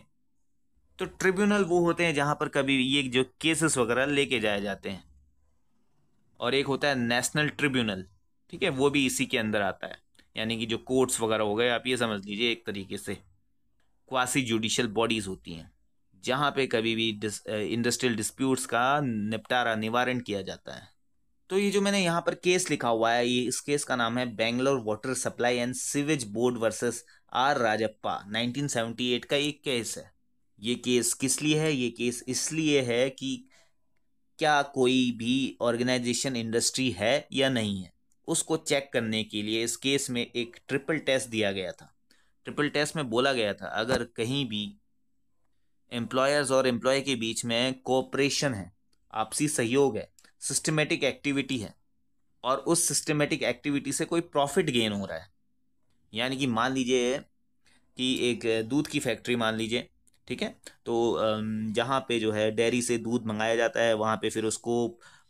तो ट्रिब्यूनल वो होते हैं जहां पर कभी ये जो केसेस वगैरह लेके जाए जाते हैं। और एक होता है नेशनल ट्रिब्यूनल, ठीक है, वो भी इसी के अंदर आता है, यानी कि जो कोर्ट्स वगैरह हो गए, आप ये समझ लीजिए एक तरीके से क्वासी जुडिशियल बॉडीज होती हैं, जहां पे कभी भी इंडस्ट्रियल डिस्प्यूट्स का निपटारा, निवारण किया जाता है। तो ये जो मैंने यहाँ पर केस लिखा हुआ है, ये इस केस का नाम है Bangalore water supply and sewage board versus R Rajappa, 1978 का एक केस है। ये केस किस लिए है? ये केस इसलिए है कि क्या कोई भी ऑर्गेनाइजेशन इंडस्ट्री है या नहीं है, उसको चेक करने के लिए इस केस में एक ट्रिपल टेस्ट दिया गया था। ट्रिपल टेस्ट में बोला गया था, अगर कहीं भी एम्प्लॉयर्स और एम्प्लॉय के बीच में कोऑपरेशन है, आपसी सहयोग है, सिस्टमेटिक एक्टिविटी है, और उस सिस्टमेटिक एक्टिविटी से कोई प्रॉफिट गेन हो रहा है, यानी कि मान लीजिए कि एक दूध की फैक्ट्री मान लीजिए, ठीक है, तो जहाँ पे जो है डेयरी से दूध मंगाया जाता है, वहाँ पे फिर उसको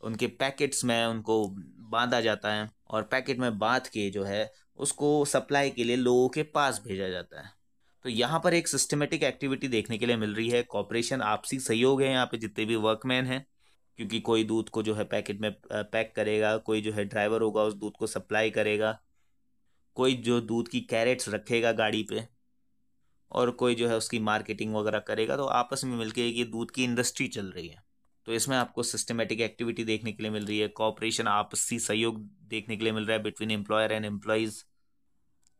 उनके पैकेट्स में उनको बांधा जाता है, और पैकेट में बांध के जो है उसको सप्लाई के लिए लोगों के पास भेजा जाता है। तो यहाँ पर एक सिस्टमेटिक एक्टिविटी देखने के लिए मिल रही है, कॉपरेशन, आपसी सहयोग है यहाँ पे जितने भी वर्कमैन हैं। क्योंकि कोई दूध को जो है पैकेट में पैक करेगा, कोई जो है ड्राइवर होगा उस दूध को सप्लाई करेगा, कोई जो दूध की कैरेट्स रखेगा गाड़ी पे, और कोई जो है उसकी मार्केटिंग वगैरह करेगा। तो आपस में मिलकर एक ये दूध की इंडस्ट्री चल रही है। तो इसमें आपको सिस्टमेटिक एक्टिविटी देखने के लिए मिल रही है, कॉपरेशन, आपसी सहयोग देखने के लिए मिल रहा है बिटवीन एम्प्लॉयर एंड एम्प्लॉयज।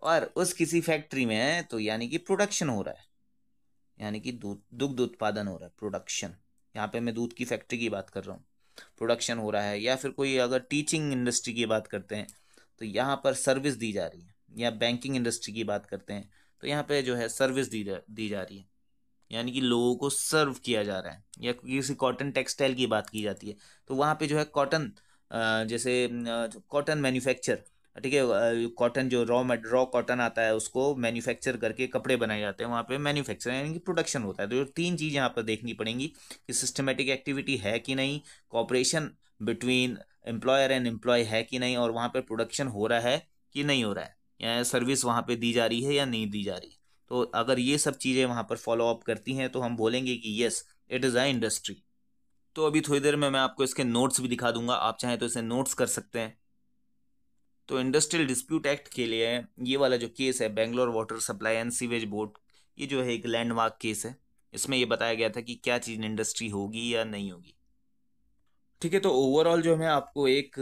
और उस किसी फैक्ट्री में तो यानी कि प्रोडक्शन हो रहा है, यानी कि दूध दुग्ध उत्पादन हो रहा है, प्रोडक्शन। यहाँ पे मैं दूध की फैक्ट्री की बात कर रहा हूँ, प्रोडक्शन हो रहा है। या फिर कोई अगर टीचिंग इंडस्ट्री की बात करते हैं तो यहाँ पर सर्विस दी जा रही है, या बैंकिंग इंडस्ट्री की बात करते हैं तो यहाँ पे जो है सर्विस दी जा रही है, यानी कि लोगों को सर्व किया जा रहा है। या किसी कॉटन टेक्सटाइल की बात की जाती है तो वहाँ पे जो है कॉटन, जैसे कॉटन मैन्युफैक्चर, ठीक है, कॉटन जो रॉ कॉटन आता है उसको मैन्युफैक्चर करके कपड़े बनाए जाते हैं, वहाँ पे मैन्युफैक्चर यानी कि प्रोडक्शन होता है। तो तीन चीज़ यहाँ पर देखनी पड़ेंगी कि सिस्टमेटिक एक्टिविटी है कि नहीं, cooperation between employer and employee है कि नहीं, और वहाँ पे प्रोडक्शन हो रहा है कि नहीं हो रहा है, या सर्विस वहाँ पे दी जा रही है या नहीं दी जा रही है। तो अगर ये सब चीज़ें वहाँ पर फॉलो अप करती हैं तो हम बोलेंगे कि yes, it is a industry. तो अभी थोड़ी देर में मैं आपको इसके नोट्स भी दिखा दूंगा, आप चाहें तो इसे नोट्स कर सकते हैं। तो इंडस्ट्रियल डिस्प्यूट एक्ट के लिए ये वाला जो केस है, Bangalore water supply and sewage board, ये जो है एक लैंडमार्क केस है। इसमें ये बताया गया था कि क्या चीज़ इंडस्ट्री होगी या नहीं होगी। ठीक है, तो ओवरऑल जो मैं आपको एक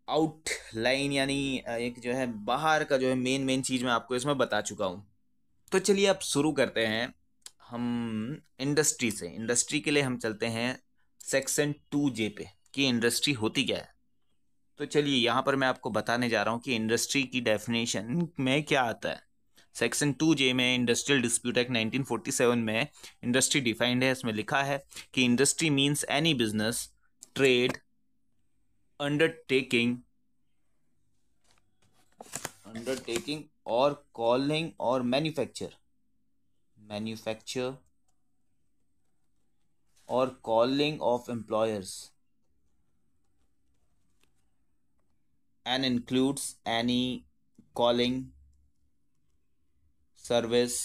आउटलाइन यानी एक जो है बाहर का जो है मेन मेन चीज़ मैं आपको इसमें बता चुका हूँ। तो चलिए अब शुरू करते हैं हम इंडस्ट्री से। इंडस्ट्री के लिए हम चलते हैं सेक्शन 2J पे कि इंडस्ट्री होती क्या है। तो चलिए यहाँ पर मैं आपको बताने जा रहा हूँ कि इंडस्ट्री की डेफिनेशन में क्या आता है। सेक्शन 2J में इंडस्ट्रियल डिस्प्यूट एक्ट 1947 में इंडस्ट्री डिफाइंड है। इसमें लिखा है कि industry means any business, trade, undertaking और कॉलिंग और मैन्युफैक्चर और calling of employers and includes any calling, service,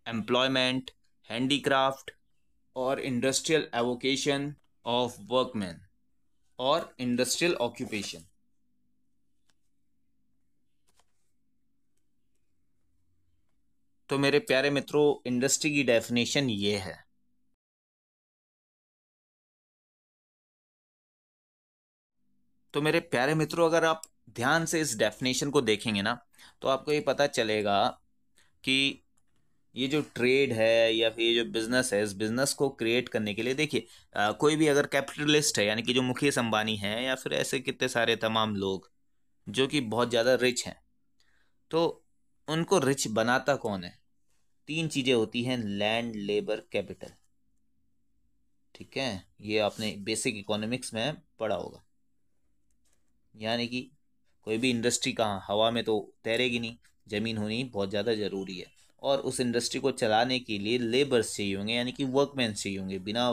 employment, handicraft or industrial avocation of workmen और industrial occupation। तो मेरे प्यारे मित्रों, इंडस्ट्री की डेफिनेशन ये है। तो मेरे प्यारे मित्रों, अगर आप ध्यान से इस डेफिनेशन को देखेंगे ना तो आपको ये पता चलेगा कि ये जो ट्रेड है या फिर ये जो बिजनेस है, इस बिजनेस को क्रिएट करने के लिए देखिए, कोई भी अगर कैपिटलिस्ट है, यानी कि जो मुकेश अंबानी है या फिर ऐसे कितने सारे तमाम लोग जो कि बहुत ज़्यादा रिच हैं, तो उनको रिच बनाता कौन है? तीन चीज़ें होती हैं, लैंड, लेबर, कैपिटल। ठीक है, ये आपने बेसिक इकोनॉमिक्स में पढ़ा होगा। यानी कि कोई भी इंडस्ट्री कहाँ, हवा में तो तैरेगी नहीं, ज़मीन होनी बहुत ज़्यादा ज़रूरी है। और उस इंडस्ट्री को चलाने के लिए लेबर्स चाहिए होंगे, यानी कि वर्कमैन चाहिए होंगे। बिना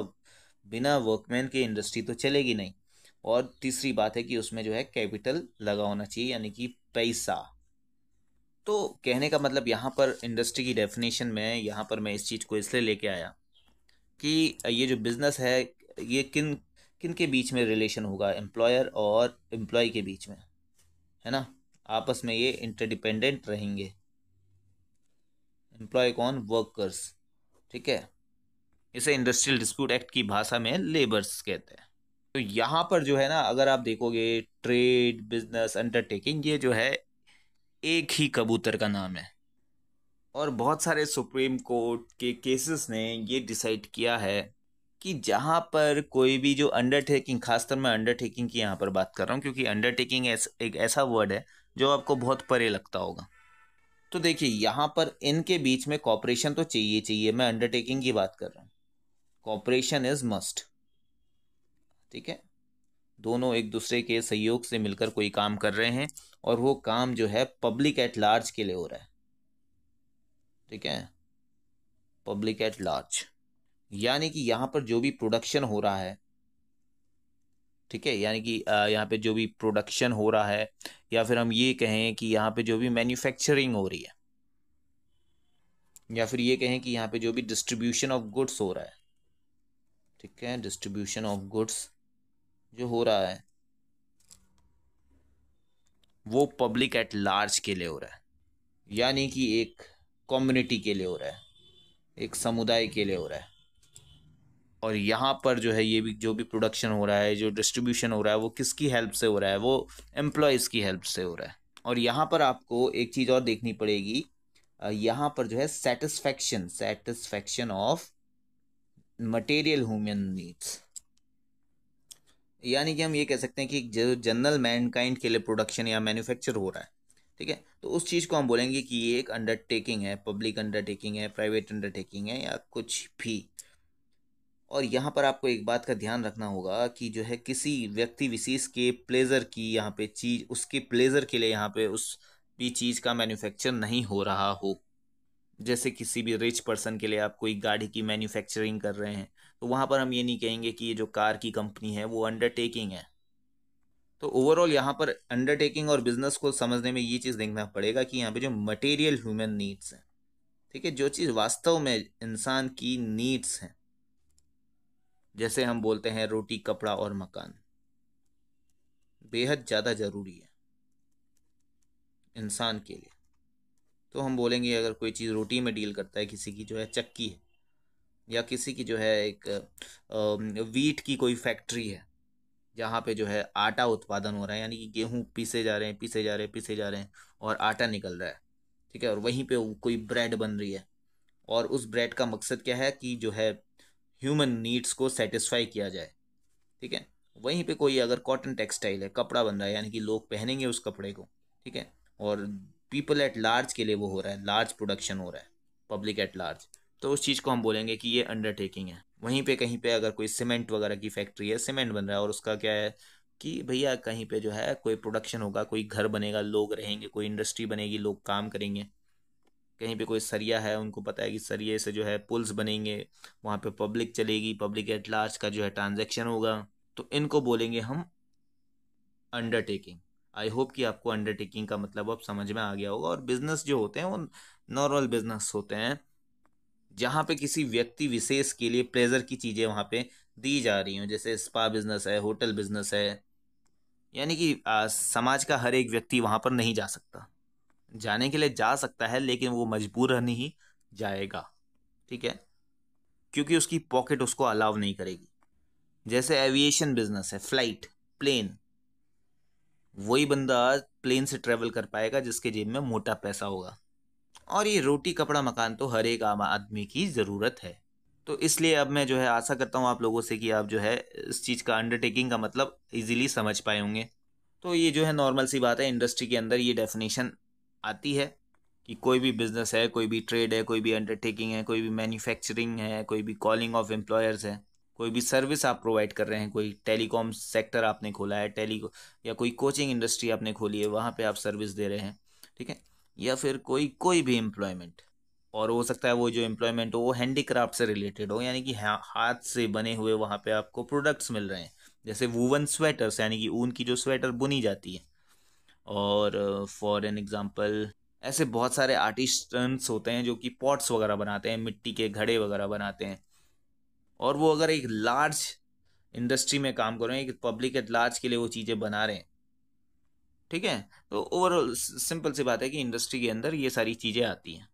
बिना वर्कमैन के इंडस्ट्री तो चलेगी नहीं। और तीसरी बात है कि उसमें जो है कैपिटल लगा होना चाहिए, यानी कि पैसा। तो कहने का मतलब यहाँ पर इंडस्ट्री की डेफिनेशन में यहाँ पर मैं इस चीज़ को इसलिए लेके आया कि ये जो बिज़नेस है, ये किन किन के बीच में रिलेशन होगा, एम्प्लॉयर और एम्प्लॉय के बीच में, है ना। आपस में ये इंटरडिपेंडेंट रहेंगे। एम्प्लॉय कौन? वर्कर्स। ठीक है, इसे इंडस्ट्रियल डिस्प्यूट एक्ट की भाषा में लेबर्स कहते हैं। तो यहाँ पर जो है ना, अगर आप देखोगे ट्रेड, बिजनेस, अंडरटेकिंग, ये जो है एक ही कबूतर का नाम है। और बहुत सारे सुप्रीम कोर्ट के केसेस ने ये डिसाइड किया है कि जहाँ पर कोई भी जो अंडरटेकिंग, खासकर मैं अंडरटेकिंग की यहाँ पर बात कर रहा हूँ क्योंकि अंडरटेकिंग एक ऐसा वर्ड है जो आपको बहुत परे लगता होगा। तो देखिए, यहाँ पर इनके बीच में कॉपरेशन तो चाहिए चाहिए, मैं अंडरटेकिंग की बात कर रहा हूँ। Cooperation is must. ठीक है, दोनों एक दूसरे के सहयोग से मिलकर कोई काम कर रहे हैं और वो काम जो है पब्लिक एट लार्ज के लिए हो रहा है। ठीक है, पब्लिक एट लार्ज, यानी कि यहाँ पर जो भी प्रोडक्शन हो रहा है, ठीक है, यानी कि यहाँ पे जो भी प्रोडक्शन हो रहा है, या फिर हम ये कहें कि यहाँ पे जो भी मैन्युफैक्चरिंग हो रही है, या फिर ये कहें कि यहाँ पे जो भी डिस्ट्रीब्यूशन ऑफ गुड्स हो रहा है, ठीक है, डिस्ट्रीब्यूशन ऑफ गुड्स जो हो रहा है वो पब्लिक एट लार्ज के लिए हो रहा है, यानी कि एक कम्युनिटी के लिए हो रहा है, एक समुदाय के लिए हो रहा है। और यहाँ पर जो है ये भी जो भी प्रोडक्शन हो रहा है, जो डिस्ट्रीब्यूशन हो रहा है, वो किसकी हेल्प से हो रहा है? वो एम्प्लॉयज़ की हेल्प से हो रहा है। और यहाँ पर आपको एक चीज़ और देखनी पड़ेगी, यहाँ पर जो है satisfaction, satisfaction of material human needs, यानी कि हम ये कह सकते हैं कि जो जनरल मैनकाइंड के लिए प्रोडक्शन या मैन्युफैक्चर हो रहा है, ठीक है, तो उस चीज़ को हम बोलेंगे कि ये एक अंडरटेकिंग है, पब्लिक अंडरटेकिंग है, प्राइवेट अंडरटेकिंग है, या कुछ भी। और यहाँ पर आपको एक बात का ध्यान रखना होगा कि जो है किसी व्यक्ति विशेष के प्लेजर की यहाँ पे चीज, उसके प्लेजर के लिए यहाँ पे उस भी चीज का मैन्युफैक्चर नहीं हो रहा हो। जैसे किसी भी रिच पर्सन के लिए आप कोई गाड़ी की मैन्युफैक्चरिंग कर रहे हैं, तो वहां पर हम ये नहीं कहेंगे कि ये जो कार की कंपनी है वो अंडरटेकिंग है। तो ओवरऑल यहाँ पर अंडरटेकिंग और बिजनेस को समझने में ये चीज़ देखना पड़ेगा कि यहाँ पे जो मटेरियल ह्यूमन नीड्स हैं, ठीक है, जो चीज़ वास्तव में इंसान की नीड्स हैं, जैसे हम बोलते हैं रोटी, कपड़ा और मकान, बेहद ज़्यादा ज़रूरी है इंसान के लिए। तो हम बोलेंगे अगर कोई चीज़ रोटी में डील करता है, किसी की जो है चक्की है, या किसी की जो है एक वीट की कोई फैक्ट्री है जहाँ पे जो है आटा उत्पादन हो रहा है, यानी कि गेहूं पीसे जा रहे हैं, पीसे जा रहे हैं, पीसे जा रहे हैं और आटा निकल रहा है, ठीक है, और वहीं पे कोई ब्रेड बन रही है, और उस ब्रेड का मकसद क्या है कि जो है ह्यूमन नीड्स को सेटिस्फाई किया जाए, ठीक है। वहीं पे कोई अगर कॉटन टेक्सटाइल है, कपड़ा बन रहा है, यानी कि लोग पहनेंगे उस कपड़े को, ठीक है, और पीपल एट लार्ज के लिए वो हो रहा है, लार्ज प्रोडक्शन हो रहा है, पब्लिक एट लार्ज, तो उस चीज़ को हम बोलेंगे कि ये अंडरटेकिंग है। वहीं पे कहीं पे अगर कोई सीमेंट वगैरह की फैक्ट्री है, सीमेंट बन रहा है, और उसका क्या है कि भैया कहीं पे जो है कोई प्रोडक्शन होगा, कोई घर बनेगा, लोग रहेंगे, कोई इंडस्ट्री बनेगी, लोग काम करेंगे। कहीं पे कोई सरिया है, उनको पता है कि सरिये से जो है पुल्स बनेंगे, वहाँ पे पब्लिक चलेगी, पब्लिक एट लार्ज का जो है ट्रांजैक्शन होगा, तो इनको बोलेंगे हम अंडरटेकिंग। आई होप कि आपको अंडरटेकिंग का मतलब अब समझ में आ गया होगा। और बिजनेस जो होते हैं वो नॉर्मल बिजनेस होते हैं, जहाँ पे किसी व्यक्ति विशेष के लिए प्लेजर की चीज़ें वहाँ पे दी जा रही हों, जैसे स्पा बिजनेस है, होटल बिजनेस है, यानी कि समाज का हर एक व्यक्ति वहाँ पर नहीं जा सकता, जाने के लिए जा सकता है लेकिन वो मजबूरन ही जाएगा, ठीक है, क्योंकि उसकी पॉकेट उसको अलाउ नहीं करेगी। जैसे एविएशन बिजनेस है, फ्लाइट, प्लेन, वही बंदा प्लेन से ट्रेवल कर पाएगा जिसके जेब में मोटा पैसा होगा। और ये रोटी, कपड़ा, मकान तो हर एक आम आदमी की ज़रूरत है। तो इसलिए अब मैं जो है आशा करता हूँ आप लोगों से कि आप जो है इस चीज़ का, अंडरटेकिंग का मतलब इजीली समझ पाए होंगे। तो ये जो है नॉर्मल सी बात है, इंडस्ट्री के अंदर ये डेफिनेशन आती है कि कोई भी बिजनेस है, कोई भी ट्रेड है, कोई भी अंडरटेकिंग है, कोई भी मैन्युफैक्चरिंग है, कोई भी कॉलिंग ऑफ एम्प्लॉयर्स है, कोई भी सर्विस आप प्रोवाइड कर रहे हैं, कोई टेलीकॉम सेक्टर आपने खोला है, या कोई कोचिंग इंडस्ट्री आपने खोली है, वहाँ पे आप सर्विस दे रहे हैं, ठीक है, या फिर कोई कोई भी एम्प्लॉयमेंट, और हो सकता है वो जो एम्प्लॉयमेंट हो वो हैंडीक्राफ्ट से रिलेटेड हो, यानी कि हाथ से बने हुए वहाँ पे आपको प्रोडक्ट्स मिल रहे हैं, जैसे वूवन स्वेटर्स, यानी कि ऊन की जो स्वेटर बुनी जाती है। और फॉर एन एग्जांपल ऐसे बहुत सारे आर्टिस्टन्स होते हैं जो कि पॉट्स वगैरह बनाते हैं, मिट्टी के घड़े वगैरह बनाते हैं, और वो अगर एक लार्ज इंडस्ट्री में काम कर रहे हैं, एक पब्लिक एट लार्ज के लिए वो चीज़ें बना रहे हैं, ठीक है, तो ओवरऑल सिंपल सी बात है कि इंडस्ट्री के अंदर ये सारी चीज़ें आती हैं।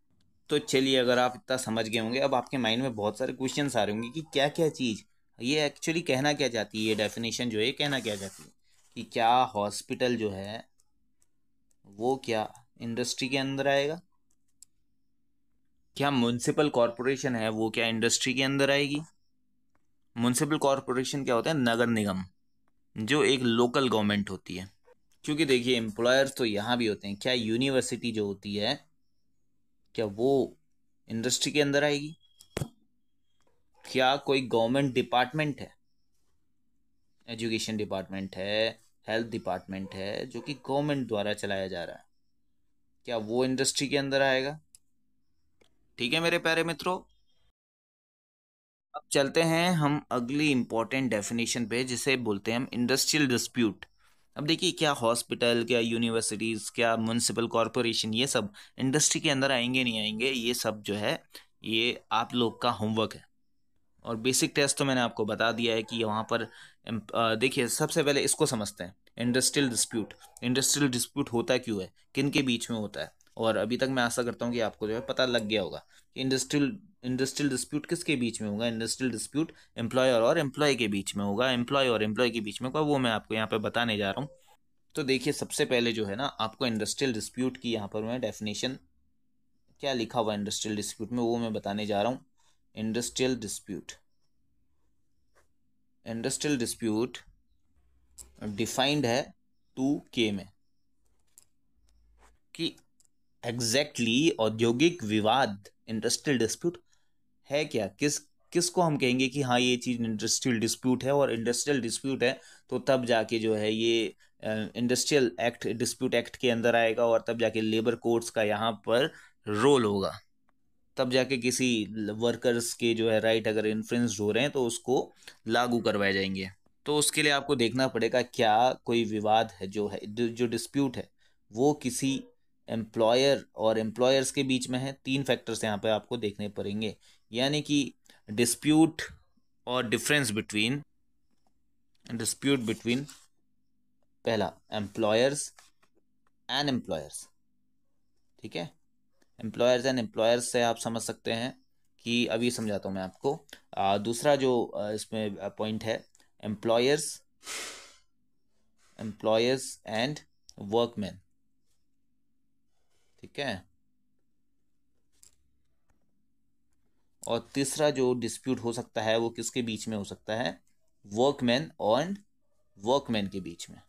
तो चलिए, अगर आप इतना समझ गए होंगे, अब आपके माइंड में बहुत सारे क्वेश्चंस आ रहे होंगे कि क्या क्या चीज़ ये एक्चुअली कहना क्या चाहती है, ये डेफिनेशन जो है कहना क्या चाहती है, कि क्या हॉस्पिटल जो है वो क्या इंडस्ट्री के अंदर आएगा, क्या म्युनिसिपल कॉरपोरेशन है वो क्या इंडस्ट्री के अंदर आएगी। म्युनिसिपल कॉरपोरेशन क्या होता है? नगर निगम, जो एक लोकल गवर्नमेंट होती है। क्योंकि देखिए एम्प्लॉयर्स तो यहाँ भी होते हैं, क्या यूनिवर्सिटी जो होती है क्या वो इंडस्ट्री के अंदर आएगी? क्या कोई गवर्नमेंट डिपार्टमेंट है, एजुकेशन डिपार्टमेंट है, हेल्थ डिपार्टमेंट है, जो कि गवर्नमेंट द्वारा चलाया जा रहा है, क्या वो इंडस्ट्री के अंदर आएगा? ठीक है मेरे प्यारे मित्रों, अब चलते हैं हम अगली इंपॉर्टेंट डेफिनेशन पे, जिसे बोलते हैं हम इंडस्ट्रियल डिस्प्यूट। अब देखिए, क्या हॉस्पिटल, क्या यूनिवर्सिटीज़, क्या म्युनिसिपल कॉरपोरेशन, ये सब इंडस्ट्री के अंदर आएंगे नहीं आएंगे, ये सब जो है ये आप लोग का होमवर्क है। और बेसिक टेस्ट तो मैंने आपको बता दिया है कि वहाँ पर देखिए सबसे पहले इसको समझते हैं। इंडस्ट्रियल डिस्प्यूट, इंडस्ट्रियल डिस्प्यूट होता क्यों है, किन के बीच में होता है। और अभी तक मैं आशा करता हूँ कि आपको जो है पता लग गया होगा कि इंडस्ट्रियल डिस्प्यूट किसके बीच में होगा। इंडस्ट्रियल डिस्प्यूट एम्प्लॉयर और एम्प्लॉय के बीच में होगा, एम्प्लॉय और एम्प्लॉय के बीच में होगा, वो मैं आपको यहाँ पे बताने जा रहा हूँ। तो देखिए सबसे पहले जो है ना, आपको इंडस्ट्रियल डिस्प्यूट की यहाँ पर मैं डेफिनेशन क्या लिखा हुआ है इंडस्ट्रियल डिस्प्यूट में, वो मैं बताने जा रहा हूँ। Industrial dispute, industrial dispute defined है 2K में कि एग्जैक्टली औद्योगिक विवाद इंडस्ट्रियल डिस्प्यूट है क्या, किसको हम कहेंगे कि हाँ ये चीज़ इंडस्ट्रियल डिस्प्यूट है। और इंडस्ट्रियल डिस्प्यूट है तो तब जाके जो है ये इंडस्ट्रियल एक्ट, डिस्प्यूट एक्ट के अंदर आएगा, और तब जाके लेबर कोर्ट्स का यहाँ पर रोल होगा। तब जाके किसी वर्कर्स के जो है राइट अगर इन्फ्रिंज्ड हो रहे हैं तो उसको लागू करवाए जाएंगे। तो उसके लिए आपको देखना पड़ेगा क्या कोई विवाद है जो है, जो डिस्प्यूट है वो किसी एम्प्लॉयर और एम्प्लॉयर्स के बीच में है। 3 फैक्टर्स यहाँ पे आपको देखने पड़ेंगे, यानी कि डिस्प्यूट और डिस्प्यूट बिटवीन पहला एम्प्लॉयर्स एंड एम्प्लॉयर्स, ठीक है। एम्प्लॉयर्स एंड एम्प्लॉयर्स से आप समझ सकते हैं कि अभी समझाता हूँ मैं आपको। दूसरा जो इसमें पॉइंट है, एम्प्लॉयर्स एंड वर्कमैन, ठीक है। और तीसरा जो डिस्प्यूट हो सकता है वो किसके बीच में हो सकता है, वर्कमैन और वर्कमैन के बीच में।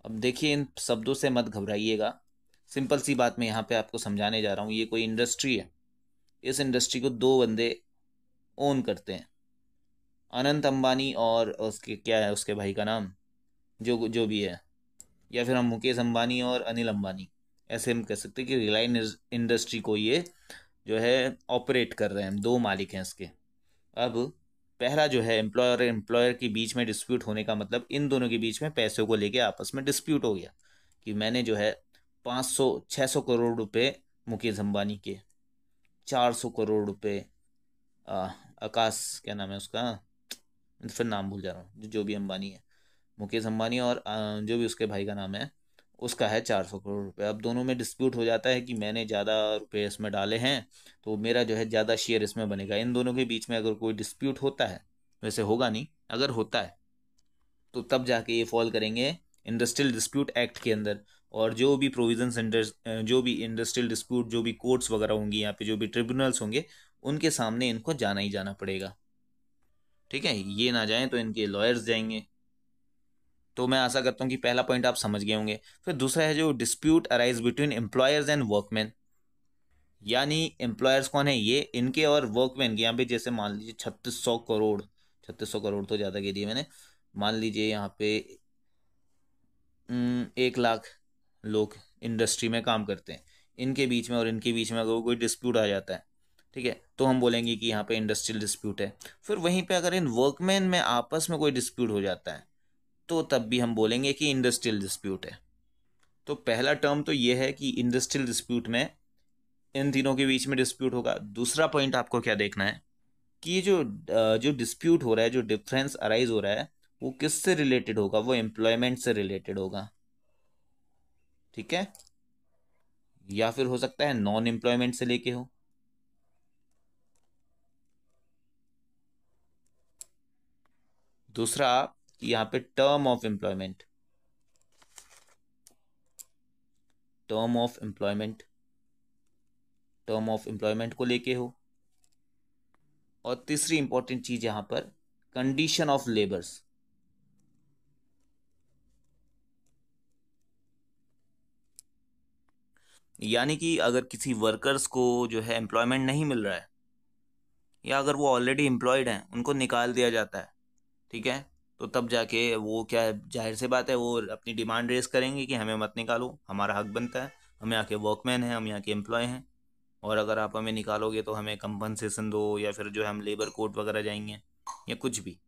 अब देखिए इन शब्दों से मत घबराइएगा, सिंपल सी बात मैं यहाँ पे आपको समझाने जा रहा हूँ। ये कोई इंडस्ट्री है, इस इंडस्ट्री को 2 बंदे ओन करते हैं, अनंत अंबानी और उसके क्या है उसके भाई का नाम, जो जो भी है, या फिर हम मुकेश अंबानी और अनिल अंबानी, ऐसे हम कह सकते हैं कि रिलायंस इंडस्ट्री को ये जो है ऑपरेट कर रहे हैं, 2 मालिक हैं इसके। अब पहला जो है एम्प्लॉयर और एम्प्लॉयर के बीच में डिस्प्यूट होने का मतलब इन दोनों के बीच में पैसों को लेके आपस में डिस्प्यूट हो गया कि मैंने जो है 500-600 करोड़ रुपए मुकेश अंबानी के, 400 करोड़ रुपए आकाश क्या नाम है उसका, मैं तो फिर नाम भूल जा रहा हूँ, जो भी अंबानी है, मुकेश अंबानी और जो भी उसके भाई का नाम है उसका है 400 करोड़ रुपए। अब दोनों में डिस्प्यूट हो जाता है कि मैंने ज़्यादा रुपए इसमें डाले हैं तो मेरा जो है ज़्यादा शेयर इसमें बनेगा। इन दोनों के बीच में अगर कोई डिस्प्यूट होता है, वैसे होगा नहीं, अगर होता है तो तब जाके ये फॉल करेंगे इंडस्ट्रियल डिस्प्यूट एक्ट के अंदर। और जो भी प्रोविजंस, जो भी इंडस्ट्रियल डिस्प्यूट, जो भी कोर्ट्स वगैरह होंगी यहाँ पे, जो भी ट्रिब्यूनल्स होंगे, उनके सामने इनको जाना ही जाना पड़ेगा, ठीक है। ये ना जाएं तो इनके लॉयर्स जाएंगे। तो मैं आशा करता हूँ कि पहला पॉइंट आप समझ गए होंगे। फिर दूसरा है जो dispute arise between employers and workman, यानी एम्प्लॉयर्स कौन है, ये इनके, और वर्कमैन के। यहाँ पे जैसे मान लीजिए 3600 करोड़, 3600 करोड़ तो ज़्यादा कह दिए मैंने, मान लीजिए यहाँ पे 1 लाख लोग इंडस्ट्री में काम करते हैं, इनके बीच में और इनके बीच में अगर कोई डिस्प्यूट आ जाता है, ठीक है, तो हम बोलेंगे कि यहाँ पे इंडस्ट्रियल डिस्प्यूट है। फिर वहीं पे अगर इन वर्कमैन में आपस में कोई डिस्प्यूट हो जाता है तो तब भी हम बोलेंगे कि इंडस्ट्रियल डिस्प्यूट है। तो पहला टर्म तो ये है कि इंडस्ट्रियल डिस्प्यूट में इन तीनों के बीच में डिस्प्यूट होगा। दूसरा पॉइंट आपको क्या देखना है कि ये जो डिस्प्यूट हो रहा है, जो डिफरेंस अराइज हो रहा है, वो किससे रिलेटेड होगा, वो एम्प्लॉयमेंट से रिलेटेड होगा, ठीक है। या फिर हो सकता है नॉन एम्प्लॉयमेंट से लेके हो। दूसरा कि यहाँ पे टर्म ऑफ एम्प्लॉयमेंट को लेके हो। और तीसरी इंपॉर्टेंट चीज यहां पर कंडीशन ऑफ लेबर्स, यानी कि अगर किसी वर्कर्स को जो है एम्प्लॉयमेंट नहीं मिल रहा है, या अगर वो ऑलरेडी एम्प्लॉयड हैं उनको निकाल दिया जाता है, ठीक है, तो तब जाके वो क्या है, जाहिर सी बात है वो अपनी डिमांड रेस करेंगे कि हमें मत निकालो, हमारा हक बनता है, हम यहाँ के वर्कमैन हैं, हम यहाँ के एम्प्लॉय हैं, और अगर आप हमें निकालोगे तो हमें कंपनसेशन दो, या फिर जो है हम लेबर कोर्ट वगैरह जाएंगे, या कुछ भी।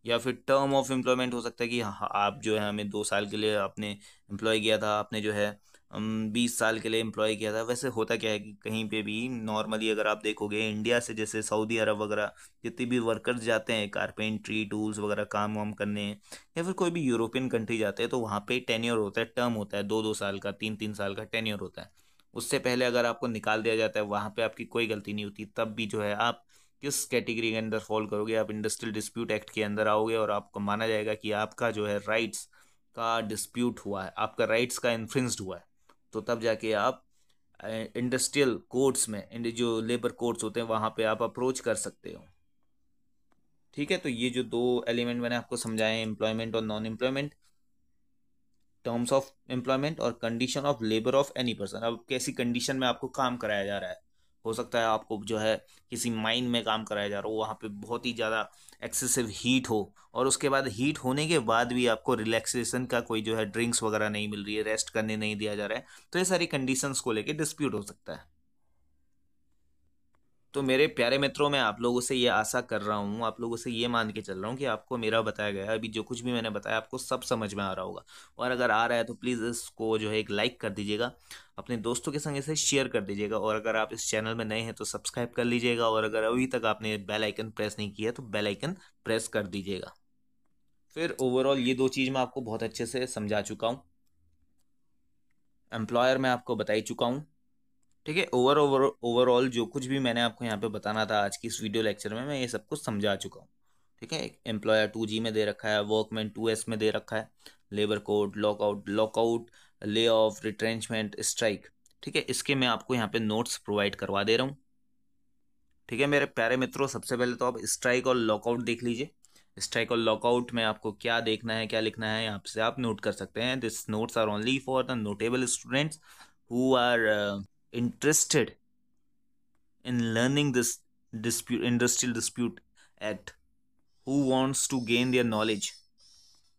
या फिर टर्म ऑफ एम्प्लॉयमेंट हो सकता है कि हाँ, आप जो है हमें 2 साल के लिए आपने एम्प्लॉय किया था, आपने जो है 20 साल के लिए एम्प्लॉय किया था। वैसे होता क्या है कि कहीं पे भी नॉर्मली अगर आप देखोगे इंडिया से, जैसे सऊदी अरब वगैरह जितने भी वर्कर्स जाते हैं कारपेंट्री टूल्स वगैरह काम वाम करने, या फिर कोई भी यूरोपियन कंट्री जाते हैं, तो वहाँ पे टेन्योर होता है, टर्म होता है, 2-2 साल का, 3-3 साल का टेन्योर होता है। उससे पहले अगर आपको निकाल दिया जाता है, वहाँ पे आपकी कोई गलती नहीं होती, तब भी जो है आप किस कैटेगरी के अंदर फॉल करोगे, आप इंडस्ट्रियल डिस्प्यूट एक्ट के अंदर आओगे और आपको माना जाएगा कि आपका जो है राइट्स का डिस्प्यूट हुआ है, आपका राइट्स का इन्फ्रिंज्ड हुआ है। तो तब जाके आप इंडस्ट्रियल कोर्ट्स में, जो लेबर कोर्ट्स होते हैं, वहां पे आप अप्रोच कर सकते हो। ठीक है, तो ये जो दो एलिमेंट मैंने आपको समझाए हैं, एम्प्लॉयमेंट और non employment, terms of employment और condition of labour of any person. अब कैसी कंडीशन में आपको काम कराया जा रहा है, हो सकता है आपको जो है किसी माइन में काम कराया जा रहा हो, वहाँ पे बहुत ही ज़्यादा एक्सेसिव हीट हो, और उसके बाद हीट होने के बाद भी आपको रिलैक्सेशन का कोई जो है ड्रिंक्स वगैरह नहीं मिल रही है, रेस्ट करने नहीं दिया जा रहा है, तो ये सारी कंडीशंस को लेके डिस्प्यूट हो सकता है। तो मेरे प्यारे मित्रों, मैं आप लोगों से ये आशा कर रहा हूँ, आप लोगों से ये मान के चल रहा हूँ कि आपको मेरा बताया गया अभी जो कुछ भी मैंने बताया आपको सब समझ में आ रहा होगा। और अगर आ रहा है तो प्लीज़ इसको जो है एक लाइक कर दीजिएगा, अपने दोस्तों के संग इसे शेयर कर दीजिएगा, और अगर आप इस चैनल में नए हैं तो सब्सक्राइब कर लीजिएगा, और अगर अभी तक आपने बेल आइकन प्रेस नहीं किया तो बेल आइकन प्रेस कर दीजिएगा। फिर ओवरऑल ये दो चीज़ मैं आपको बहुत अच्छे से समझा चुका हूँ। एम्प्लॉयर मैं आपको बता ही चुका हूँ। ठीक है, ओवरऑल जो कुछ भी मैंने आपको यहाँ पे बताना था आज की इस वीडियो लेक्चर में, मैं ये सब कुछ समझा चुका हूँ। ठीक है, एम्प्लॉयर 2G में दे रखा है, वर्कमैन 2S में दे रखा है, labour code, lockout, lay off, retrenchment, strike. ठीक है, इसके मैं आपको यहाँ पे नोट्स प्रोवाइड करवा दे रहा हूँ। ठीक है मेरे प्यारे मित्रों, सबसे पहले तो आप स्ट्राइक और लॉकआउट देख लीजिए। स्ट्राइक और लॉकआउट में आपको क्या देखना है, क्या लिखना है, यहाँ से आप नोट कर सकते हैं। This notes are only for the notable students who are interested in learning this industrial dispute act, who wants to gain their knowledge,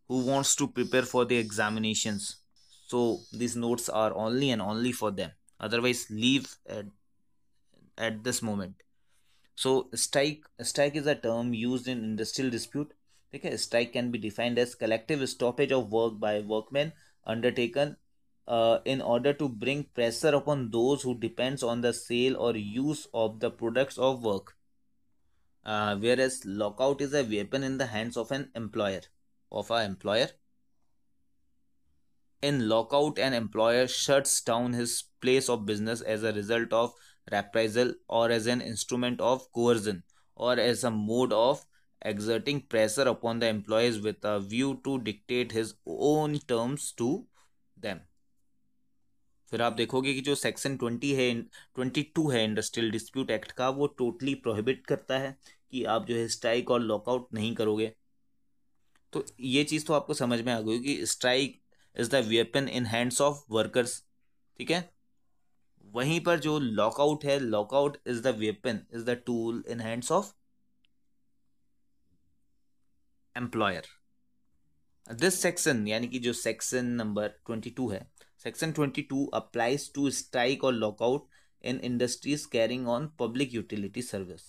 who wants to prepare for the examinations. So these notes are only and only for them, otherwise leave at this moment. So strike is a term used in industrial dispute. Okay, strike can be defined as collective stoppage of work by workmen undertaken in order to bring pressure upon those who depends on the sale or use of the products of work. Whereas lockout is a weapon in the hands of an employer. In lockout, an employer shuts down his place of business as a result of reprisal, or as an instrument of coercion, or as a mode of exerting pressure upon the employees with a view to dictate his own terms to them. फिर आप देखोगे कि जो सेक्शन 22 है इंडस्ट्रियल डिस्प्यूट एक्ट का, वो टोटली प्रोहिबिट करता है कि आप जो है स्ट्राइक और लॉकआउट नहीं करोगे। तो ये चीज़ तो आपको समझ में आ गई कि strike is the weapon in hands of workers. ठीक है, वहीं पर जो लॉकआउट है, lockout is the weapon, is the tool in hands of employer. This section यानी कि जो सेक्शन नंबर 22 है, सेक्शन 22 अप्लाइज टू स्ट्राइक और lockout in industries carrying on public utility service.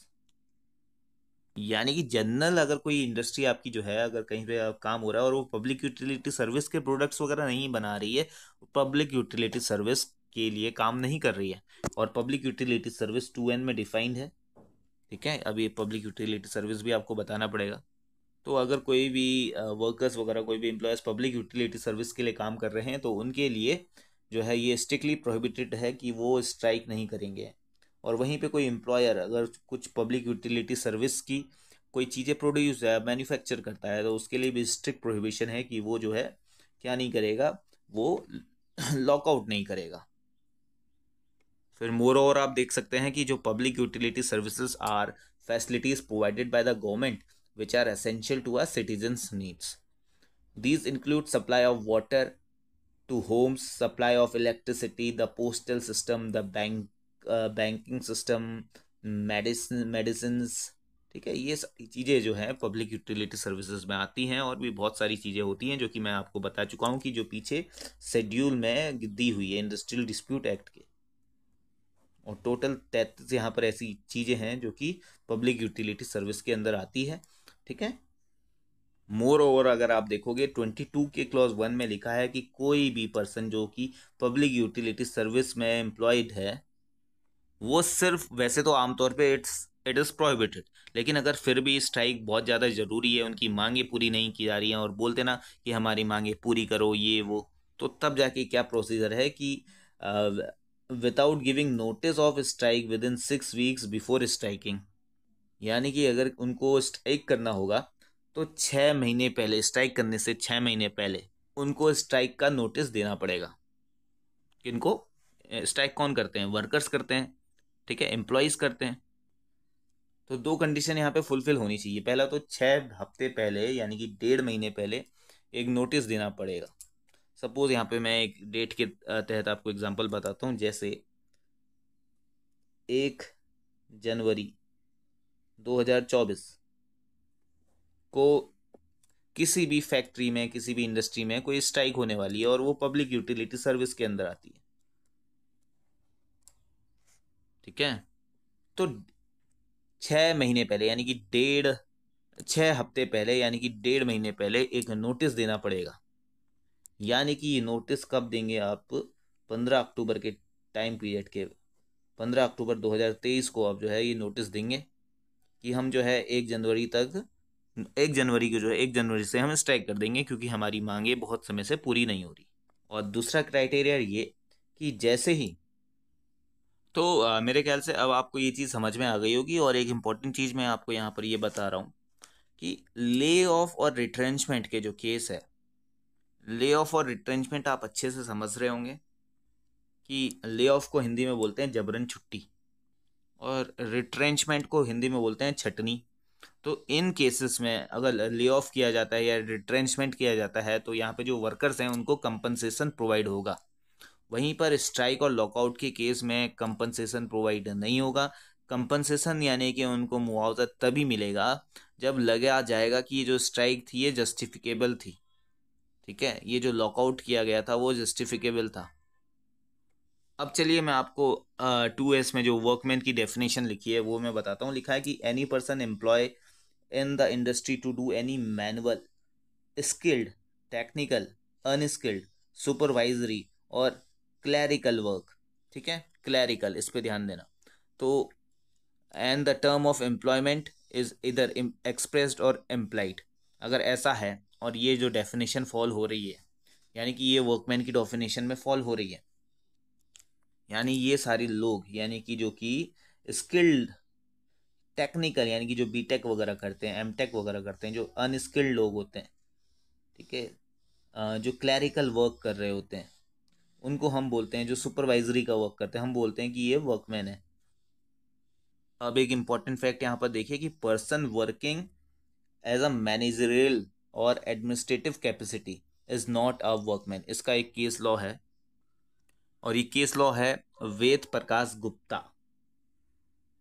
यानी कि जनरल अगर कोई इंडस्ट्री आपकी जो है, अगर कहीं पे काम हो रहा है और वो पब्लिक यूटिलिटी सर्विस के प्रोडक्ट्स वगैरह नहीं बना रही है, पब्लिक यूटिलिटी सर्विस के लिए काम नहीं कर रही है, और पब्लिक यूटिलिटी सर्विस 2N में डिफाइंड है। ठीक है, अब ये पब्लिक यूटिलिटी सर्विस भी आपको बताना पड़ेगा। तो अगर कोई भी वर्कर्स वगैरह, कोई भी एम्प्लॉयज़ पब्लिक यूटिलिटी सर्विस के लिए काम कर रहे हैं, तो उनके लिए जो है ये स्ट्रिक्टली प्रोहिबिटेड है कि वो स्ट्राइक नहीं करेंगे। और वहीं पे कोई एम्प्लॉयर अगर कुछ पब्लिक यूटिलिटी सर्विस की कोई चीज़ें प्रोड्यूस या मैन्युफैक्चर करता है, तो उसके लिए भी स्ट्रिक्ट प्रोहिबिशन है कि वो जो है क्या नहीं करेगा, वो लॉकआउट नहीं करेगा। फिर मोर ओवर आप देख सकते हैं कि जो public utility services are facilities provided by the government which are essential to our citizens' needs. These include supply of water to homes, supply of electricity, the postal system, the banking system, medicines. ठीक है, ये सारी चीज़ें जो हैं पब्लिक यूटिलिटी सर्विसेज में आती हैं, और भी बहुत सारी चीज़ें होती हैं जो कि मैं आपको बता चुका हूँ कि जो पीछे शेड्यूल में दी हुई है इंडस्ट्रियल डिस्प्यूट एक्ट के। और टोटल 33 यहाँ पर ऐसी चीज़ें हैं जो कि पब्लिक यूटिलिटी सर्विस के अंदर आती है। ठीक है, मोर ओवर अगर आप देखोगे 22 के क्लॉज 1 में लिखा है कि कोई भी पर्सन जो कि पब्लिक यूटिलिटी सर्विस में एम्प्लॉयड है, वो सिर्फ, वैसे तो आमतौर पे इट इज़ प्रोहिबिटेड, लेकिन अगर फिर भी स्ट्राइक बहुत ज़्यादा ज़रूरी है, उनकी मांगे पूरी नहीं की जा रही हैं और बोलते ना कि हमारी मांगे पूरी करो ये वो, तो तब जाके क्या प्रोसीजर है कि without giving notice of strike with in 6 weeks before striking, यानी कि अगर उनको स्ट्राइक करना होगा तो 6 महीने पहले, स्ट्राइक करने से 6 महीने पहले उनको स्ट्राइक का नोटिस देना पड़ेगा। किनको? स्ट्राइक कौन करते हैं? वर्कर्स करते हैं, ठीक है, एम्प्लॉयज़ करते हैं। तो दो कंडीशन यहाँ पे फुलफिल होनी चाहिए। पहला तो 6 हफ्ते पहले यानी कि 1.5 महीने पहले एक नोटिस देना पड़ेगा। सपोज यहाँ पे मैं एक डेट के तहत आपको एग्जांपल बताता हूँ, जैसे 1 जनवरी 2024 को किसी भी फैक्ट्री में, किसी भी इंडस्ट्री में कोई स्ट्राइक होने वाली है और वो पब्लिक यूटिलिटी सर्विस के अंदर आती है, ठीक है। तो 6 महीने पहले यानी कि 6 हफ्ते पहले यानी कि 1.5 महीने पहले एक नोटिस देना पड़ेगा। यानी कि ये नोटिस कब देंगे आप? 15 अक्टूबर के टाइम पीरियड के, 15 अक्टूबर 2023 को आप जो है ये नोटिस देंगे कि हम जो है 1 जनवरी तक, 1 जनवरी को जो है 1 जनवरी से हम स्ट्राइक कर देंगे क्योंकि हमारी मांगे बहुत समय से पूरी नहीं हो रही। और दूसरा क्राइटेरिया ये कि जैसे ही, तो मेरे ख्याल से अब आपको ये चीज़ समझ में आ गई होगी। और एक इम्पॉर्टेंट चीज़ मैं आपको यहाँ पर ये बता रहा हूँ कि ले ऑफ और रिट्रेंचमेंट के जो केस है, ले ऑफ और रिट्रेंचमेंट आप अच्छे से समझ रहे होंगे कि ले ऑफ को हिंदी में बोलते हैं जबरन छुट्टी और रिट्रेंचमेंट को हिंदी में बोलते हैं छटनी। तो इन केसेस में अगर ले ऑफ किया जाता है या रिट्रेंचमेंट किया जाता है तो यहाँ पे जो वर्कर्स हैं उनको कंपनसेशन प्रोवाइड होगा। वहीं पर स्ट्राइक और लॉकआउट के केस में कंपनसेशन प्रोवाइड नहीं होगा। कंपनसेशन यानी कि उनको मुआवजा तभी मिलेगा जब लगा जाएगा कि ये जो स्ट्राइक थी ये जस्टिफिकेबल थी, ठीक है, ये जो लॉकआउट किया गया था वो जस्टिफिकेबल था। अब चलिए मैं आपको 2S में जो वर्कमैन की डेफिनेशन लिखी है वो मैं बताता हूँ। लिखा है कि any person employ in the industry to do any manual, skilled, technical, unskilled, supervisory और क्लैरिकल वर्क, ठीक है, क्लैरिकल, इस पे ध्यान देना। तो and the term of employment is इधर एक्सप्रेस्ड और इम्प्लाइड, अगर ऐसा है और ये जो डेफिनेशन फॉल हो रही है, यानी कि ये वर्कमैन की डेफिनेशन में फॉल हो रही है, यानी ये सारे लोग, यानी कि जो कि स्किल्ड, टेक्निकल यानी कि जो बीटेक वगैरह करते हैं, एमटेक वगैरह करते हैं, जो अनस्किल्ड लोग होते हैं, ठीक है, जो क्लैरिकल वर्क कर रहे होते हैं उनको हम बोलते हैं, जो सुपरवाइजरी का वर्क करते हैं हम बोलते हैं कि ये वर्कमैन है। अब एक इंपॉर्टेंट फैक्ट यहाँ पर देखिए कि person working as a managerial और administrative capacity is not a workman, इसका एक केस लॉ है और ये केस लॉ है Ved Prakash Gupta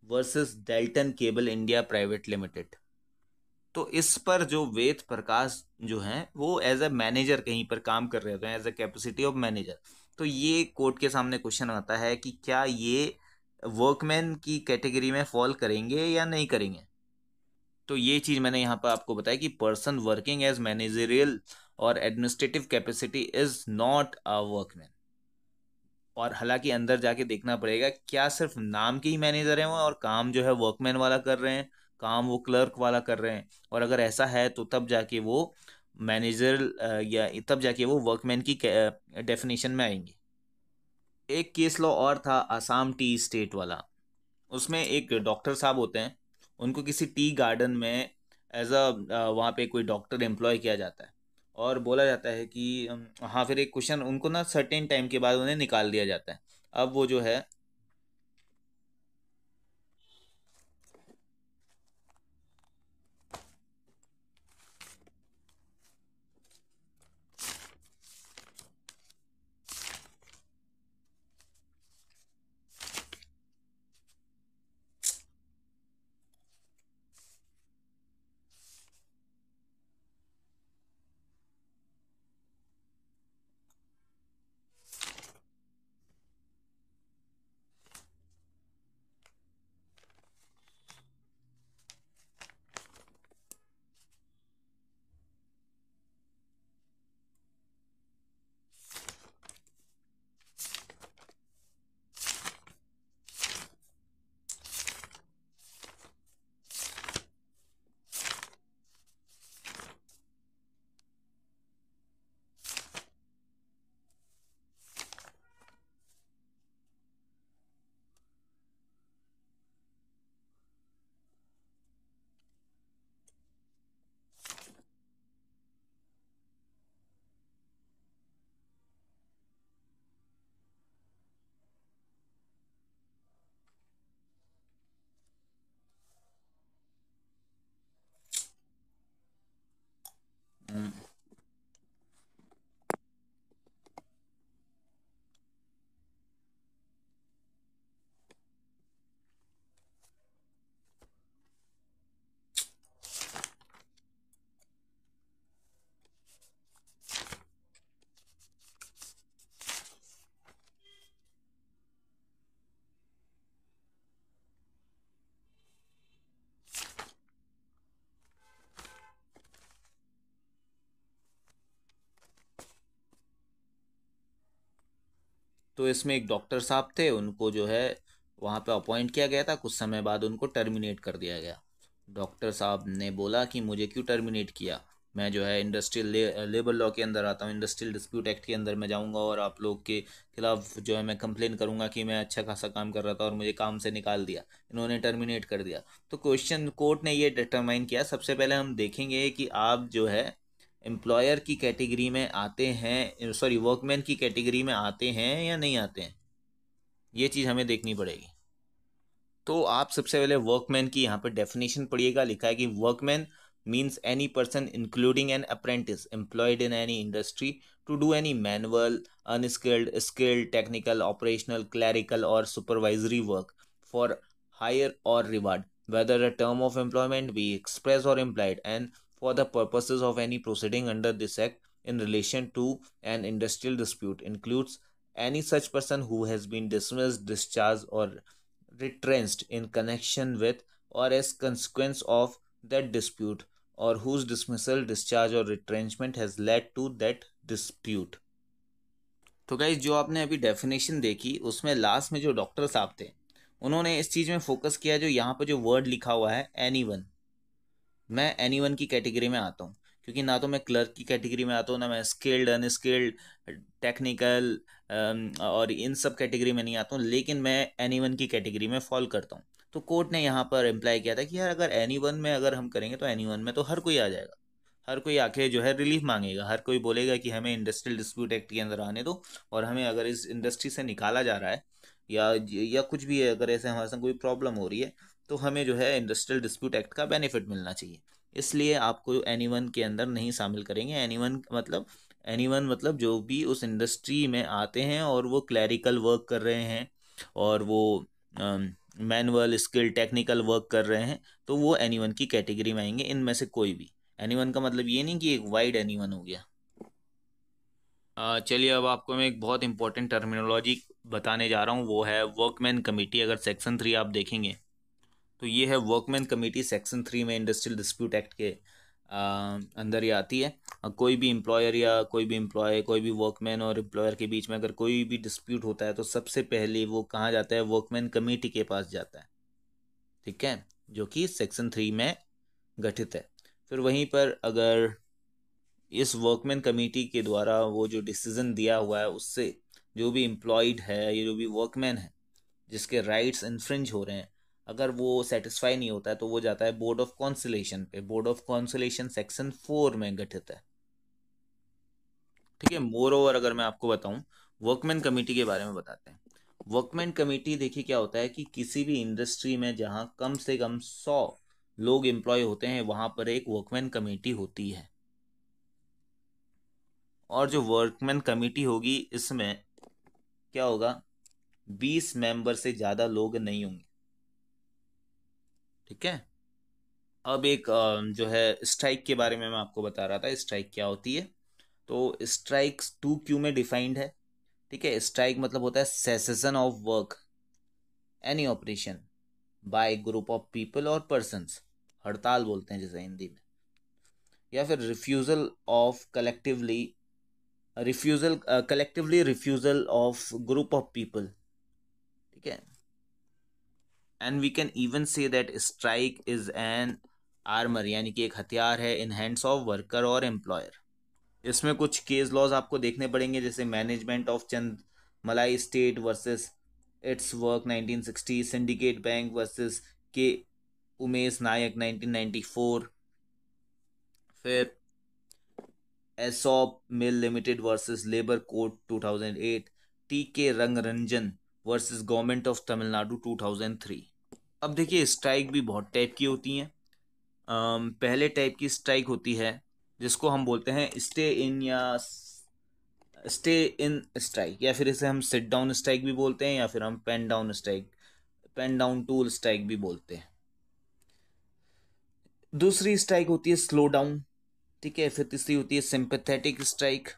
versus Delton cable India private limited. तो इस पर जो वेद प्रकाश जो हैं वो एज अ मैनेजर कहीं पर काम कर रहे होते हैं, as a capacity of manager. तो ये कोर्ट के सामने क्वेश्चन आता है कि क्या ये वर्कमैन की कैटेगरी में फॉल करेंगे या नहीं करेंगे। तो ये चीज़ मैंने यहाँ पर आपको बताया कि पर्सन वर्किंग एज मैनेजरियल और administrative capacity is not a workman. और हालांकि अंदर जाके देखना पड़ेगा क्या सिर्फ नाम के ही मैनेजर हैं वो और काम जो है वर्कमैन वाला कर रहे हैं, काम वो क्लर्क वाला कर रहे हैं, और अगर ऐसा है तो तब जाके वो मैनेजर या तब जाके वो वर्कमैन की डेफिनेशन में आएंगे। एक केस लॉ और था आसाम टी स्टेट वाला। उसमें एक डॉक्टर साहब होते हैं, उनको किसी टी गार्डन में एज अ वहाँ पे कोई डॉक्टर एम्प्लॉय किया जाता है और बोला जाता है कि हाँ, फिर एक क्वेश्चन उनको ना सर्टेन टाइम के बाद उन्हें निकाल दिया जाता है। अब वो जो है, तो इसमें एक डॉक्टर साहब थे, उनको जो है वहाँ पे अपॉइंट किया गया था, कुछ समय बाद उनको टर्मिनेट कर दिया गया। डॉक्टर साहब ने बोला कि मुझे क्यों टर्मिनेट किया, मैं जो है इंडस्ट्रियल लेबर लॉ के अंदर आता हूँ, इंडस्ट्रियल डिस्प्यूट एक्ट के अंदर मैं जाऊँगा और आप लोग के खिलाफ जो है मैं कंप्लेन करूँगा कि मैं अच्छा खासा काम कर रहा था और मुझे काम से निकाल दिया, इन्होंने टर्मिनेट कर दिया। तो क्वेश्चन कोर्ट ने ये डिटरमाइन किया, सबसे पहले हम देखेंगे कि आप जो है एम्प्लॉयर की कैटेगरी में आते हैं, सॉरी वर्कमैन की कैटेगरी में आते हैं या नहीं आते हैं, ये चीज़ हमें देखनी पड़ेगी। तो आप सबसे पहले वर्कमैन की यहाँ पर डेफिनेशन पढ़िएगा। लिखा है कि workman means any person including an apprentice employed in any industry to do any manual, unskilled, skilled, technical, operational, clerical और सुपरवाइजरी वर्क फॉर हायर और reward, whether a term of employment be express or implied, and for the purposes of any proceeding under this act in relation to an industrial dispute, includes any such person who has been dismissed, discharged, or retrenched in connection with or as consequence of that dispute, or whose dismissal, discharge, or retrenchment has led to that dispute। तो गाइज जो आपने अभी डेफिनेशन देखी उसमें लास्ट में जो डॉक्टर साहब थे उन्होंने इस चीज़ में फोकस किया, जो यहाँ पर जो वर्ड लिखा हुआ है एनीवन, मैं एनीवन की कैटेगरी में आता हूँ, क्योंकि ना तो मैं क्लर्क की कैटेगरी में आता हूँ, ना मैं स्किल्ड, अनस्किल्ड, टेक्निकल और इन सब कैटेगरी में नहीं आता हूँ, लेकिन मैं एनीवन की कैटेगरी में फॉल करता हूँ। तो कोर्ट ने यहाँ पर इम्प्लाई किया था कि यार अगर एनीवन में अगर हम करेंगे तो एनीवन में तो हर कोई आ जाएगा, हर कोई आके जो है रिलीफ मांगेगा, हर कोई बोलेगा कि हमें इंडस्ट्रियल डिस्प्यूट एक्ट के अंदर आने दो, और हमें अगर इस इंडस्ट्री से निकाला जा रहा है या कुछ भी है, अगर ऐसे हमारे साथ कोई प्रॉब्लम हो रही है तो हमें जो है इंडस्ट्रियल डिस्प्यूट एक्ट का बेनिफिट मिलना चाहिए। इसलिए आपको एनीवन के अंदर नहीं शामिल करेंगे। एनीवन मतलब जो भी उस इंडस्ट्री में आते हैं और वो क्लैरिकल वर्क कर रहे हैं और वो मैनुअल, स्किल, टेक्निकल वर्क कर रहे हैं, तो वो एनीवन की कैटेगरी में आएंगे, इनमें से कोई भी। एनीवन का मतलब ये नहीं कि एक वाइड एनीवन हो गया। चलिए अब आपको मैं एक बहुत इंपॉर्टेंट टर्मिनोलॉजी बताने जा रहा हूँ, वो है वर्कमैन कमेटी। अगर सेक्शन 3 आप देखेंगे तो ये है वर्कमैन कमेटी, सेक्शन 3 में इंडस्ट्रियल डिस्प्यूट एक्ट के अंदर ये आती है। कोई भी एम्प्लॉयर या कोई भी एम्प्लॉय, कोई भी वर्कमैन और एम्प्लॉयर के बीच में अगर कोई भी डिस्प्यूट होता है तो सबसे पहले वो कहाँ जाता है, वर्कमैन कमेटी के पास जाता है, ठीक है, जो कि सेक्शन 3 में गठित है। फिर वहीं पर अगर इस वर्कमैन कमेटी के द्वारा वो जो डिसीजन दिया हुआ है उससे जो भी एम्प्लॉयड है या जो भी वर्कमैन है जिसके राइट्स इन्फ्रिंज हो रहे हैं, अगर वो सेटिस्फाई नहीं होता है तो वो जाता है बोर्ड ऑफ कॉन्सुलेशन पे। बोर्ड ऑफ कॉन्सुलेशन सेक्शन 4 में गठित है, ठीक है। मोर ओवर अगर मैं आपको बताऊं वर्कमैन कमेटी के बारे में बताते हैं। वर्कमैन कमेटी देखिए क्या होता है कि किसी भी इंडस्ट्री में जहां कम से कम 100 लोग एम्प्लॉय होते हैं वहां पर एक वर्कमैन कमेटी होती है। और जो वर्कमैन कमेटी होगी इसमें क्या होगा, 20 मेंबर से ज्यादा लोग नहीं होंगे, ठीक है। अब एक जो है स्ट्राइक के बारे में मैं आपको बता रहा था, स्ट्राइक क्या होती है। तो स्ट्राइक 2Q में डिफाइंड है, ठीक है। स्ट्राइक मतलब होता है cessation of work any operation by group of people और पर्सन्स, हड़ताल बोलते हैं जैसे हिंदी में, या फिर collectively refusal of group of people, ठीक है। And we can even say that strike is an armour, यानी कि एक हथियार है इन हैंड्स ऑफ वर्कर और एम्प्लॉयर। इसमें कुछ केस लॉज आपको देखने पड़ेंगे, जैसे management of Chand Malai state versus its work 1960, syndicate bank versus K Umesh Nayak 1994, फिर Esop mill limited versus labour code 2008, T K Rangarajan versus government of Tamil Nadu 2003। अब देखिए स्ट्राइक भी बहुत टाइप की होती हैं। पहले टाइप की स्ट्राइक होती है जिसको हम बोलते हैं स्टे इन स्ट्राइक, या फिर इसे हम सिट डाउन स्ट्राइक भी बोलते हैं, या फिर हम पेन डाउन टूल स्ट्राइक भी बोलते हैं। दूसरी स्ट्राइक होती है स्लो डाउन, ठीक है। फिर तीसरी होती है सिंपैथेटिक स्ट्राइक,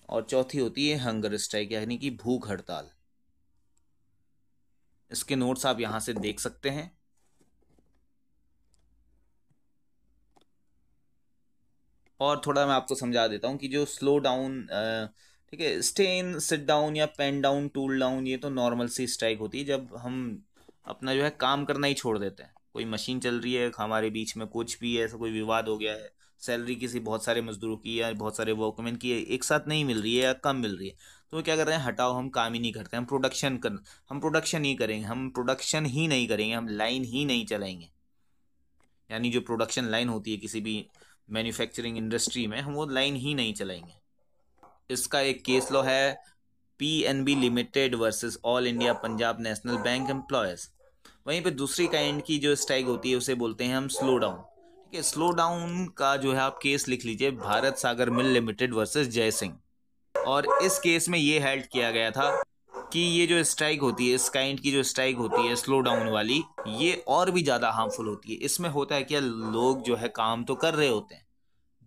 और चौथी होती है हंगर स्ट्राइक, यानी कि भूख हड़ताल। इसके नोट्स आप यहां से देख सकते हैं। और थोड़ा मैं आपको समझा देता हूं कि जो स्लो डाउन, ठीक है। स्टे इन, सिट डाउन या पेन डाउन, टूल डाउन, ये तो नॉर्मल सी स्ट्राइक होती है जब हम अपना जो है काम करना ही छोड़ देते हैं। कोई मशीन चल रही है, हमारे बीच में कुछ भी ऐसा कोई विवाद हो गया है, सैलरी किसी बहुत सारे मजदूरों की या बहुत सारे वर्कमैन की एक साथ नहीं मिल रही है या कम मिल रही है, तो वो क्या कर रहे हैं, हटाओ, हम काम ही नहीं करते, हम प्रोडक्शन ही करेंगे, हम प्रोडक्शन ही नहीं करेंगे, हम लाइन ही नहीं चलाएंगे। यानी जो प्रोडक्शन लाइन होती है किसी भी मैन्युफैक्चरिंग इंडस्ट्री में, हम वो लाइन ही नहीं चलाएंगे। इसका एक केस लॉ है, PNB limited versus all India Punjab national bank employees. वहीं पे दूसरी काइंड की जो स्ट्राइक होती है उसे बोलते हैं हम स्लो डाउन। ठीक है, स्लो डाउन का जो है आप केस लिख लीजिए, भारत सागर मिल लिमिटेड वर्सेस जय सिंह। और इस केस में ये हेल्ड किया गया था कि ये जो स्ट्राइक होती है, इस काइंड की जो स्ट्राइक होती है स्लो डाउन वाली, ये और भी ज़्यादा हार्मफुल होती है। इसमें होता है क्या, लोग जो है काम तो कर रहे होते हैं,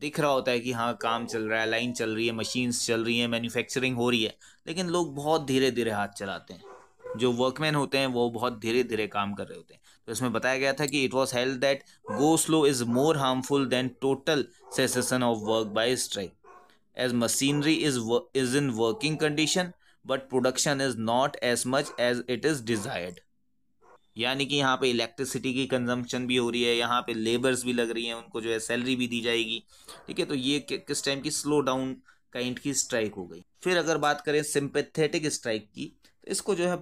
दिख रहा होता है कि हाँ काम चल रहा है, लाइन चल रही है, मशीन्स चल रही हैं, मैन्युफैक्चरिंग हो रही है, लेकिन लोग बहुत धीरे धीरे हाथ चलाते हैं। जो वर्कमैन होते हैं वो बहुत धीरे धीरे काम कर रहे होते हैं। तो इसमें बताया गया था कि it was held that go slow is more harmful than total cessation of work by strike, as machinery is in working condition but production is not as much as it is desired। यानी कि यहाँ पे इलेक्ट्रिसिटी की कंजम्पशन भी हो रही है, यहाँ पे लेबर्स भी लग रही हैं, उनको जो है सैलरी भी दी जाएगी। ठीक है, तो ये किस टाइम की, स्लो डाउन काइंड की स्ट्राइक हो गई। फिर अगर बात करें सिंपैथेटिक स्ट्राइक की, तो इसको जो है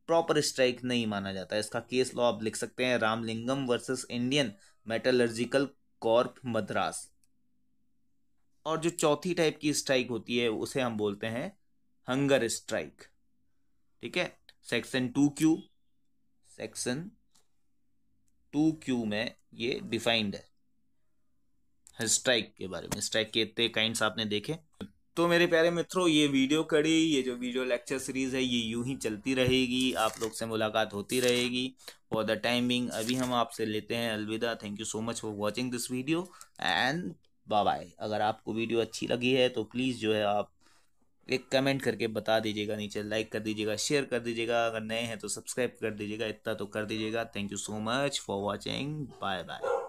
प्रॉपर स्ट्राइक नहीं माना जाता। इसका केस लॉ आप लिख सकते हैं, Ramalingam versus Indian metallurgical Corp Madras. और जो चौथी टाइप की स्ट्राइक होती है उसे हम बोलते हैं हंगर स्ट्राइक। ठीक है, सेक्शन 2Q में ये डिफाइंड है स्ट्राइक के बारे में। स्ट्राइक के इतने काइंड्स आपने देखे। तो मेरे प्यारे मित्रों, ये वीडियो कड़ी, ये जो वीडियो लेक्चर सीरीज है, ये यूं ही चलती रहेगी, आप लोग से मुलाकात होती रहेगी। फॉर द टाइमिंग अभी हम आपसे लेते हैं अलविदा। Thank you so much for watching this video and bye bye. अगर आपको वीडियो अच्छी लगी है तो प्लीज़ जो है आप एक कमेंट करके बता दीजिएगा, नीचे लाइक कर दीजिएगा, शेयर कर दीजिएगा, अगर नए हैं तो सब्सक्राइब कर दीजिएगा, इतना तो कर दीजिएगा। Thank you so much for watching, bye bye.